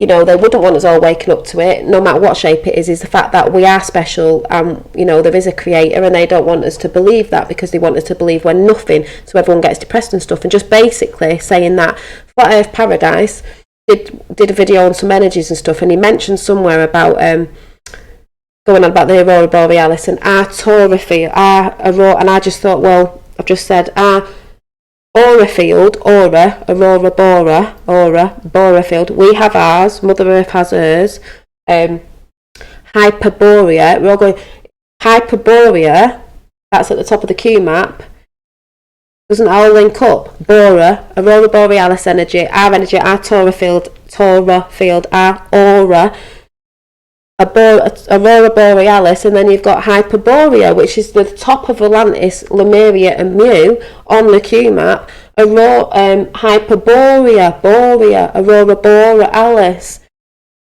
you know, they wouldn't want us all waking up to it, no matter what shape it is the fact that we are special and, you know, there is a creator, and they don't want us to believe that because they want us to believe we're nothing, so everyone gets depressed and stuff. And just basically saying that Flat Earth Paradise did a video on some energies and stuff, and he mentioned somewhere about going on about the Aurora Borealis and our Aurora field, and I just thought, well, I've just said Aura field, Aurora field. We have ours. Mother Earth has hers. Hyperborea. We're all going Hyperborea. That's at the top of the Q map. Doesn't all link up? Aurora Borealis energy, our Taura field, our Aura. Aurora Borealis, and then you've got Hyperborea, which is the top of Atlantis, Lemuria and Mu on the Q map. Hyperborea, Aurora Borealis,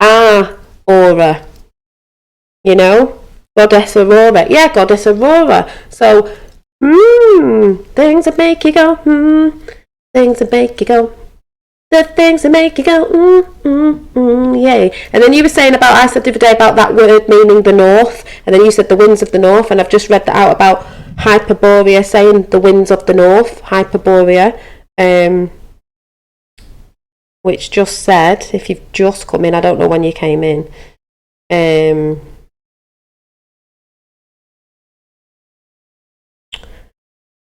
Aura, you know, Goddess Aurora, yeah, Goddess Aurora. So, things that make you go, things that make you go. The things that make you go, yay. And then you were saying about, I said the other day about that word meaning the north, and then you said the winds of the north, and I've just read that out about Hyperborea saying the winds of the north, Hyperborea, which just said, if you've just come in, I don't know when you came in,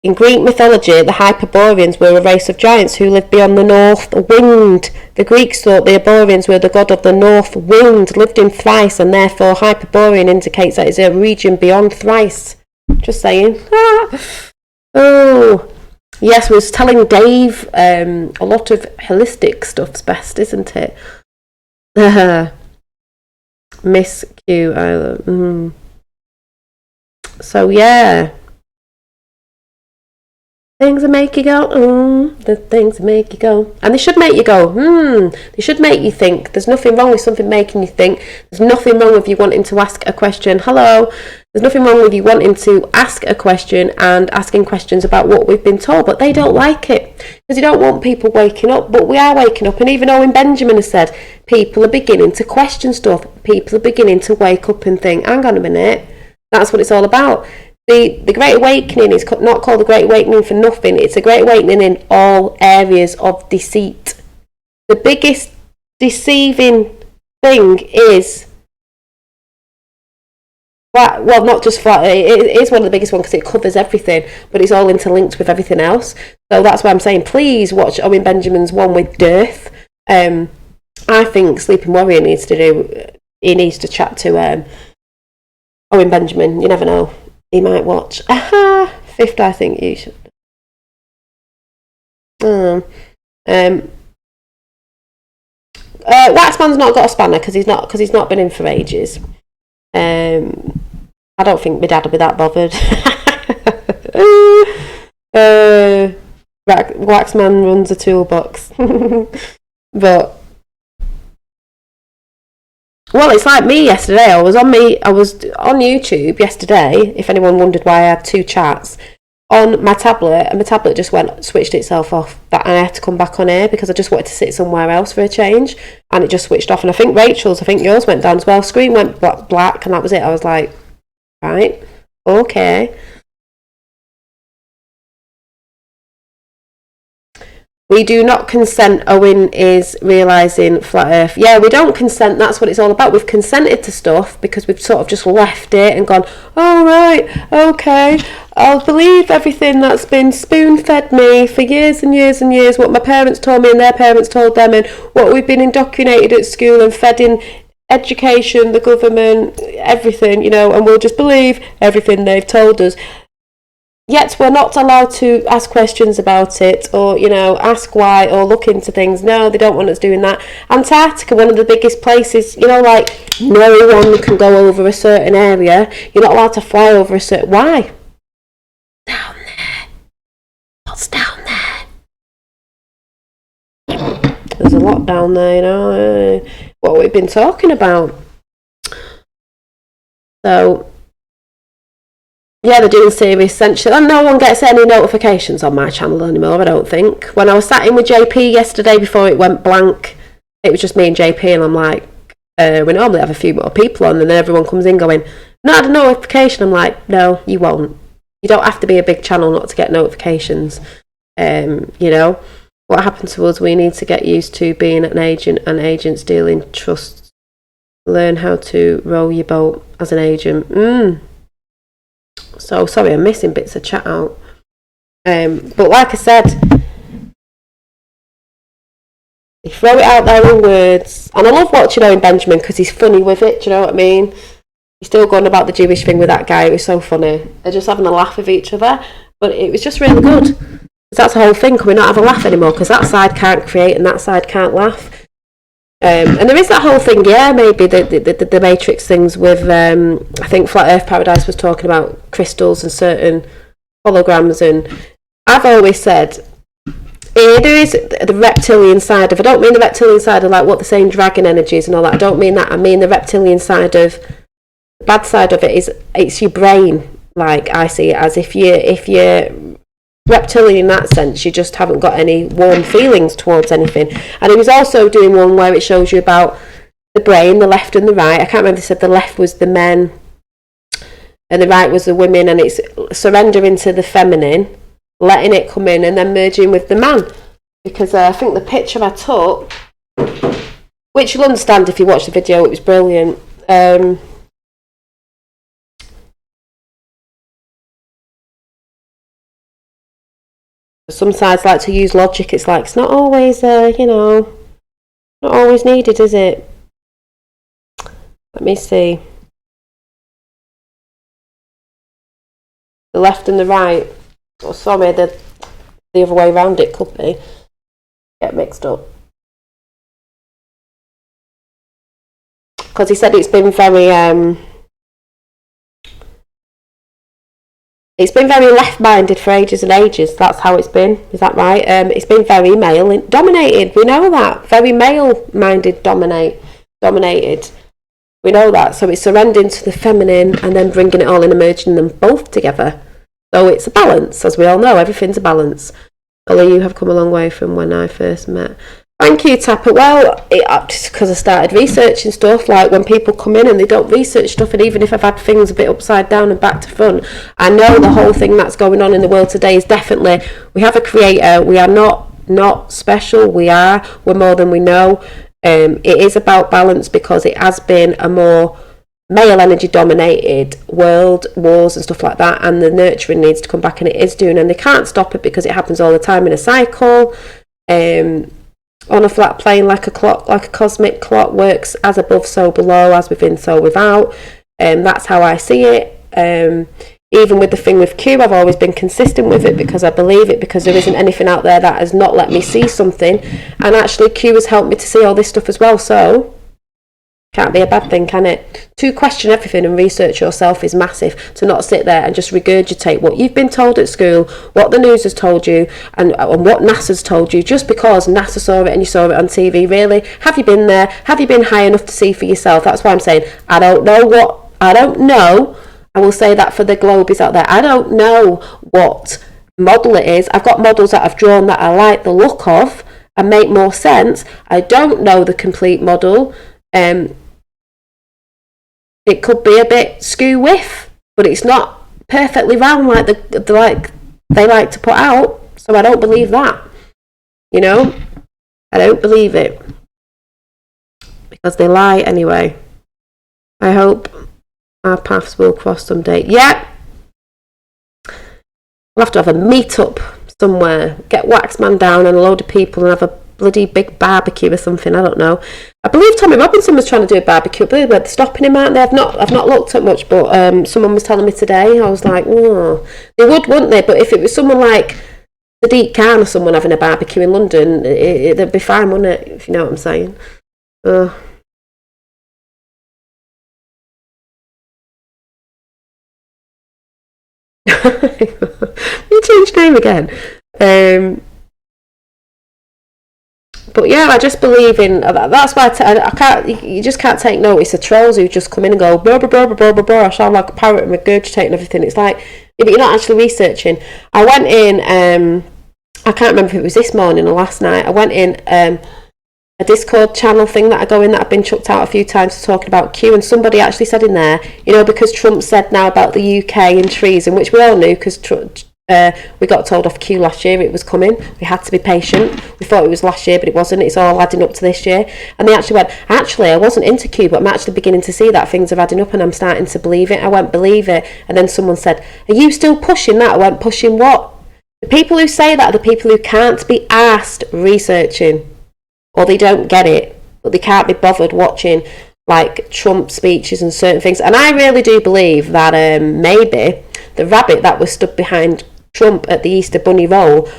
in Greek mythology, the Hyperboreans were a race of giants who lived beyond the north wind. The Greeks thought the Boreans were the god of the north wind, lived in thrice, and therefore Hyperborean indicates that it's a region beyond thrice. Just saying. Oh, yes, I was telling Dave a lot of holistic stuff's best, isn't it? Miss Q. So, yeah. Things that make you go, the things that make you go. And they should make you go, They should make you think. There's nothing wrong with something making you think. There's nothing wrong with you wanting to ask a question. Hello. There's nothing wrong with you wanting to ask a question and asking questions about what we've been told, but they don't like it because you don't want people waking up. But we are waking up, and even Owen Benjamin has said people are beginning to question stuff. People are beginning to wake up and think, hang on a minute, that's what it's all about. The Great Awakening is not called the Great Awakening for nothing. It's a Great Awakening in all areas of deceit. The biggest deceiving thing is, well, not just flat. It is one of the biggest ones because it covers everything, but it's all interlinked with everything else. So that's why I'm saying, please watch Owen Benjamin's one with Dearth. I think Sleeping Warrior needs to chat to Owen Benjamin. You never know. He might watch. Fifth, I think you should. Waxman's not got a spanner because he's not been in for ages. I don't think my dad will be that bothered. Waxman runs a toolbox, but. Well, it's like me yesterday. I was on YouTube yesterday. If anyone wondered why I had two chats on my tablet, and my tablet just switched itself off. That I had to come back on air because I just wanted to sit somewhere else for a change, and it just switched off. And I think yours went down as well. Screen went black, and that was it. I was like, right, okay. We do not consent. Owen is realising flat earth. Yeah, we don't consent. That's what it's all about. We've consented to stuff because we've sort of just left it and gone, oh, right, okay, I'll believe everything that's been spoon-fed me for years and years and years, what my parents told me and their parents told them, and what we've been indoctrinated at school and fed in education, the government, everything, and we'll just believe everything they've told us. Yet we're not allowed to ask questions about it or, ask why or look into things. No, they don't want us doing that. Antarctica, one of the biggest places, no one can go over a certain area. You're not allowed to fly over a certain... Why? Down there. What's down there? There's a lot down there, what we've been talking about. So... yeah, they're doing serious censorship, and no one gets any notifications on my channel anymore, I don't think. When I was sat in with JP yesterday before it went blank, it was just me and JP, and I'm like, we normally have a few more people on, and then everyone comes in going, no, I had a notification. I'm like, no, you won't. You don't have to be a big channel not to get notifications. What happened to us, we need to get used to being an agent and agents dealing trusts. Learn how to row your boat as an agent. So, sorry, I'm missing bits of chat out. But like I said, you throw it out there in words. And I love watching Owen Benjamin because he's funny with it, do you know what I mean? He's still going about the Jewish thing with that guy. It was so funny. They're just having a laugh with each other. But it was just really good. That's the whole thing. Can we not have a laugh anymore? Because that side can't create and that side can't laugh. And there is that whole thing, maybe the Matrix things with, I think Flat Earth Paradise was talking about crystals and certain holograms, and I've always said, there is the reptilian side of, I don't mean the reptilian side of like what they're saying, dragon energies and all that, I don't mean that, I mean the reptilian side of, the bad side of it is, it's your brain, like I see it as, if you're reptilian in that sense, you just haven't got any warm feelings towards anything. And he was also doing one where it shows you about the brain, the left and the right. I can't remember if they said the left was the men and the right was the women, and it's surrendering to the feminine, letting it come in and then merging with the man. Because I think the picture I took, which you'll understand if you watch the video, it was brilliant. Some sides like to use logic. It's like, it's not always, not always needed, is it? Let me see. The left and the right. Oh, sorry, the other way around it could be. Get mixed up. Because he said it's been very left-minded for ages and ages. That's how it's been. Is that right? It's been very male-dominated. We know that. Very male-minded dominated. We know that. So it's surrendering to the feminine and then bringing it all in and merging them both together. So it's a balance, as we all know. Everything's a balance. Ollie, you have come a long way from when I first met. Thank you, Tapper. Well, just because I started researching stuff, like when people come in and they don't research stuff, and even if I've had things a bit upside down and back to front, I know the whole thing that's going on in the world today is definitely, we have a creator, we are not special, we're more than we know. It is about balance because it has been a more male energy dominated world, wars and stuff like that, and the nurturing needs to come back, and it is doing, and they can't stop it because it happens all the time in a cycle. On a flat plane, like a clock, like a cosmic clock, works as above so below, as within so without. That's how I see it. Even with the thing with Q, I've always been consistent with it because I believe it, because there isn't anything out there that has not let me see something, and actually Q has helped me to see all this stuff as well, so can't be a bad thing, can it? To question everything and research yourself is massive. To not sit there and just regurgitate what you've been told at school, what the news has told you, and what NASA's told you, just because NASA saw it and you saw it on TV. Really? Have you been there? Have you been high enough to see for yourself? That's why I'm saying, I don't know. I will say that for the Globies out there. I don't know what model it is. I've got models that I've drawn that I like the look of and make more sense. I don't know the complete model. It could be a bit skew-whiff, but it's not perfectly round like they like to put out. So I don't believe that. You know, I don't believe it because they lie anyway. I hope our paths will cross someday. Yeah, we'll have to have a meet-up somewhere. Get Waxman down and a load of people and have a bloody big barbecue or something. I don't know. I believe Tommy Robinson was trying to do a barbecue. I believe they're stopping him, aren't they? I've not looked at much, but someone was telling me today. I was like, oh, they would, wouldn't they? But if it was someone like Sadiq Khan or someone having a barbecue in London, it'd be fine, wouldn't it? If you know what I'm saying. You changed name again. But yeah, I just believe in that's why I can't. You just can't take notice of trolls who just come in and go blah blah blah blah blah blah. I sound like a parrot and regurgitate and everything. It's like, yeah, but you're not actually researching. I went in. I can't remember if it was this morning or last night. I went in a Discord channel thing that I go in that I've been chucked out a few times talking about Q, and somebody actually said in there, you know, because Trump said now about the UK and treason, which we all knew because we got told off Q last year it was coming. We had to be patient. We thought it was last year, but it wasn't. It's all adding up to this year. And they actually went, actually, I wasn't into Q, but I'm actually beginning to see that things are adding up and I'm starting to believe it. I went, believe it. And then someone said, are you still pushing that? I went, pushing what? The people who say that are the people who can't be asked researching, or they don't get it, but they can't be bothered watching like Trump speeches and certain things. And I really do believe that maybe the rabbit that was stood behind Trump at the Easter Bunny roll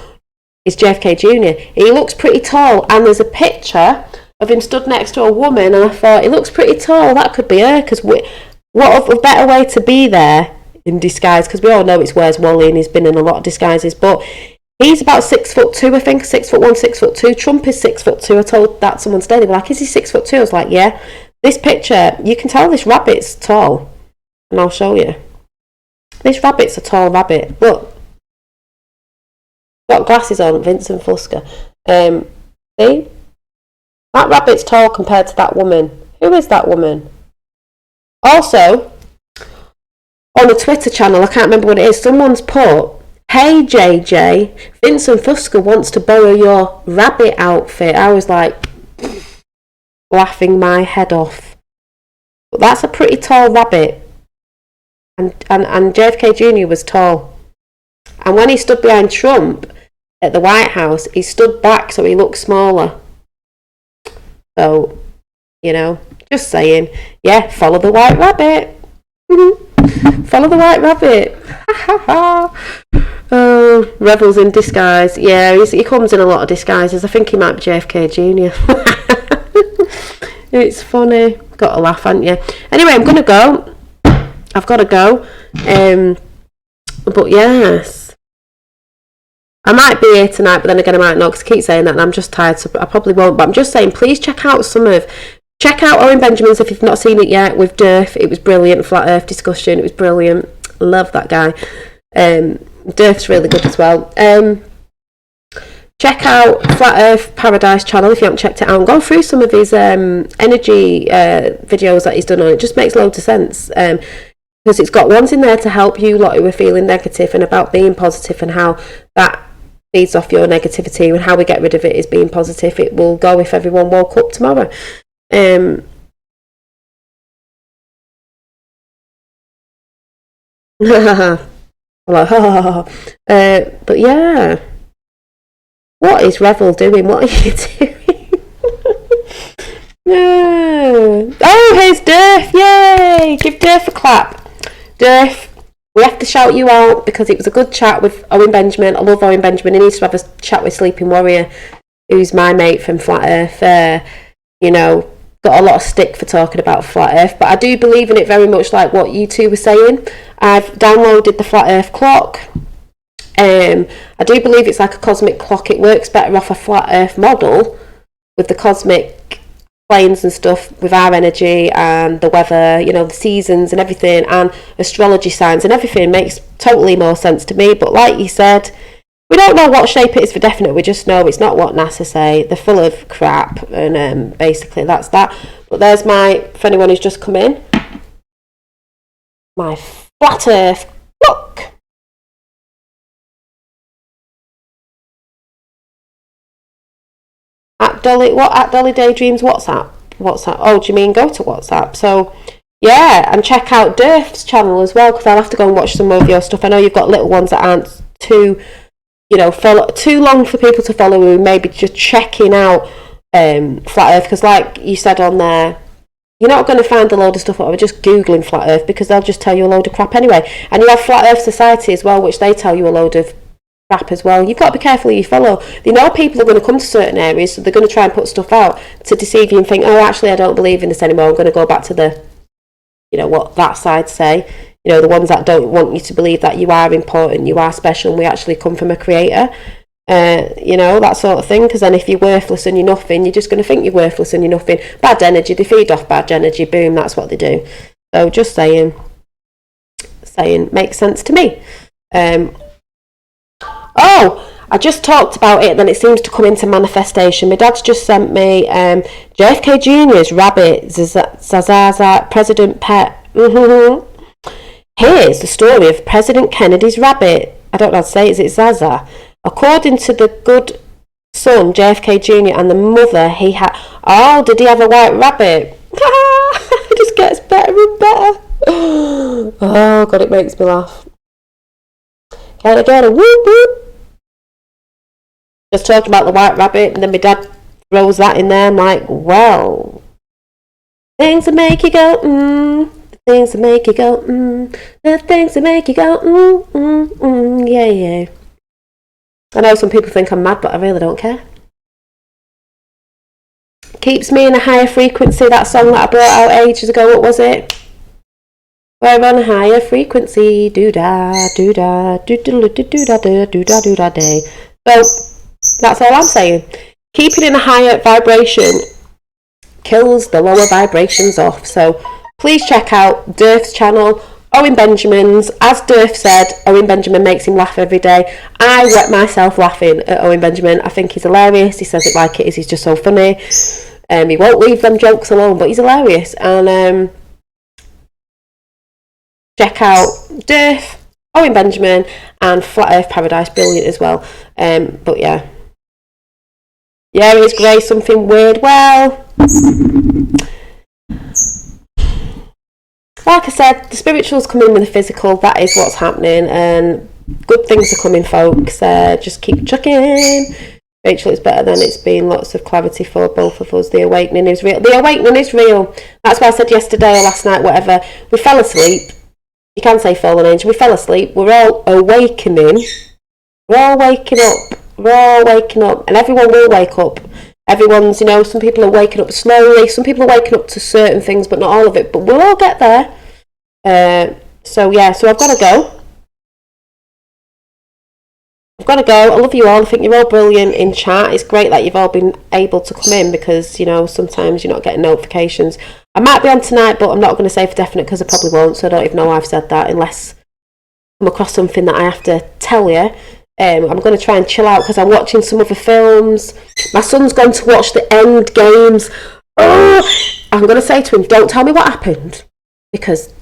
is JFK Jr. He looks pretty tall, and there's a picture of him stood next to a woman, and I thought, he looks pretty tall, that could be her, because what a better way to be there in disguise, because we all know it's Where's Wally, and he's been in a lot of disguises, but he's about 6'2", I think, 6'1", 6'2". Trump is 6'2". I told that someone today, they were like, is he 6'2"? I was like, yeah. This picture, you can tell this rabbit's tall, and I'll show you. This rabbit's a tall rabbit. Look. Got glasses on, Vincent Fusca. See? That rabbit's tall compared to that woman. Who is that woman? Also, on a Twitter channel, I can't remember what it is, someone's put, hey JJ, Vincent Fusca wants to borrow your rabbit outfit. I was like, laughing my head off. But that's a pretty tall rabbit. And JFK Jr. was tall. And when he stood behind Trump at the White House, he stood back so he looked smaller. So, you know, just saying, yeah, follow the white rabbit. Follow the white rabbit. Oh, rebels in disguise. Yeah, he comes in a lot of disguises. I think he might be JFK Jr. It's funny. Got to laugh, haven't you? Anyway, I'm gonna go. I've got to go. But yes, I might be here tonight, but then again I might not, because I keep saying that and I'm just tired, so I probably won't. But I'm just saying, please check out Owen Benjamin's if you've not seen it yet with Durf. It was brilliant. Flat Earth discussion. It was brilliant. Love that guy. Durf's really good as well. Check out Flat Earth Paradise channel if you haven't checked it out, and go through some of his energy videos that he's done on it. Just makes loads of sense, because it's got ones in there to help you lot who are feeling negative and about being positive, and how that feeds off your negativity, and how we get rid of it is being positive. It will go if everyone woke up tomorrow. But yeah, what is Revel doing? What are you doing? No. Oh, here's Durf! Yay! Give Durf a clap. Durf, we have to shout you out because it was a good chat with Owen Benjamin. I love Owen Benjamin. He needs to have a chat with Sleeping Warrior, who's my mate from Flat Earth. Got a lot of stick for talking about Flat Earth, but I do believe in it very much, like what you two were saying. I've downloaded the Flat Earth clock. I do believe it's like a cosmic clock. It works better off a Flat Earth model with the cosmic planes and stuff, with our energy and the weather, the seasons and everything, and astrology signs and everything makes totally more sense to me. But like you said, we don't know what shape it is for definite. We just know it's not what NASA say. They're full of crap, and basically that's that. But there's for anyone who's just come in, my Flat Earth clock. At Dolly Daydreams WhatsApp? Oh, do you mean go to WhatsApp? So yeah, and check out Durf's channel as well, because I'll have to go and watch some more of your stuff. I know you've got little ones that aren't too long for people to follow, who maybe just checking out Flat Earth, because like you said on there, you're not going to find a load of stuff over just googling Flat Earth, because they'll just tell you a load of crap anyway. And you have Flat Earth Society as well, which they tell you a load of crap as well. You've got to be careful who you follow. They know people are going to come to certain areas, so they're going to try and put stuff out to deceive you and think, oh, actually I don't believe in this anymore, I'm going to go back to the what that side say. The ones that don't want you to believe that you are important, you are special, and we actually come from a creator. That sort of thing. Because then if you're worthless and you're nothing, you're just going to think you're worthless and you're nothing. Bad energy, they feed off bad energy. Boom, that's what they do. So just saying makes sense to me. I just talked about it, then it seems to come into manifestation. My dad's just sent me JFK Jr.'s rabbit, Zazaza, President Pet. Here's the story of President Kennedy's rabbit. I don't know how to say it. Is it Zaza? According to the good son, JFK Jr., and the mother, he had... Oh, did he have a white rabbit? It just gets better and better. Oh, God, it makes me laugh. Can I get a whoop whoop? Just talking about the white rabbit, and then my dad throws that in there. I'm like, well, things that make you go, things that make you go, the things that make you go, yeah. I know some people think I'm mad, but I really don't care. Keeps me in a higher frequency. That song that I brought out ages ago, what was it? We're on a higher frequency, do-da, do-da, do-da-do-da, do-da, do-da, day. So, that's all I'm saying. Keeping in a higher vibration kills the lower vibrations off. So please check out Durf's channel, Owen Benjamin's. As Durf said, Owen Benjamin makes him laugh every day. I wet myself laughing at Owen Benjamin. I think he's hilarious. He says it like it is. He's just so funny. He won't leave them jokes alone, but he's hilarious. And check out Durf, Owen Benjamin, and Flat Earth Paradise, brilliant as well. But yeah. Yeah, is Grey something weird? Well, like I said, the spirituals come in with the physical. That is what's happening, and good things are coming, folks. Just keep chucking. Rachel, it's better than it's been. Lots of clarity for both of us. The awakening is real. The awakening is real. That's why I said yesterday or last night, whatever. We fell asleep. You can say fallen angel. We fell asleep. We're all awakening. We're all waking up. We're all waking up, and everyone will wake up. Everyone's, you know, some people are waking up slowly. Some people are waking up to certain things, but not all of it. But we'll all get there. So I've got to go. I love you all. I think you're all brilliant in chat. It's great that you've all been able to come in because, you know, sometimes you're not getting notifications. I might be on tonight, but I'm not going to say for definite because I probably won't, so I don't even know why I've said that unless I come across something that I have to tell you. I'm going to try and chill out because I'm watching some other films. My son's gone to watch the End Games. Oh, I'm going to say to him, don't tell me what happened because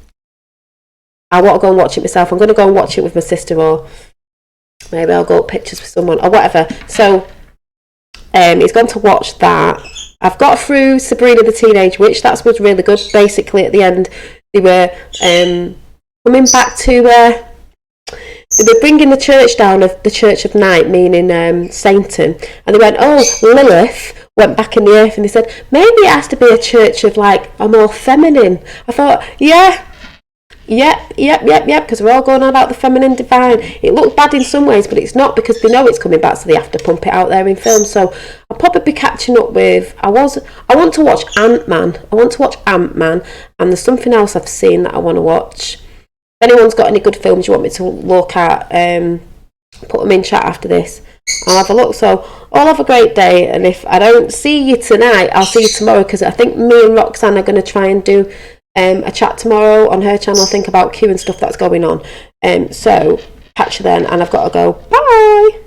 I want to go and watch it myself. I'm going to go and watch it with my sister, or maybe I'll go up pictures with someone or whatever. So he's gone to watch that. I've got through Sabrina the Teenage Witch. That was really good. Basically, at the end, they were coming back to... they were bringing the church down of the Church of Night, meaning Satan. And they went, oh, Lilith went back in the earth. And they said, maybe it has to be a church of, like, a more feminine. I thought, Yep, because we're all going on about the feminine divine. It looked bad in some ways, but it's not because they know it's coming back, so they have to pump it out there in film. So I'll probably be catching up with... I want to watch Ant-Man. And there's something else I've seen that I want to watch. If anyone's got any good films you want me to look at, put them in chat after this. I'll have a look. So all have a great day, and if I don't see you tonight, I'll see you tomorrow, because I think me and Roxanne are going to try and do a chat tomorrow on her channel, think about Q and stuff that's going on. So catch you then, and I've got to go. Bye.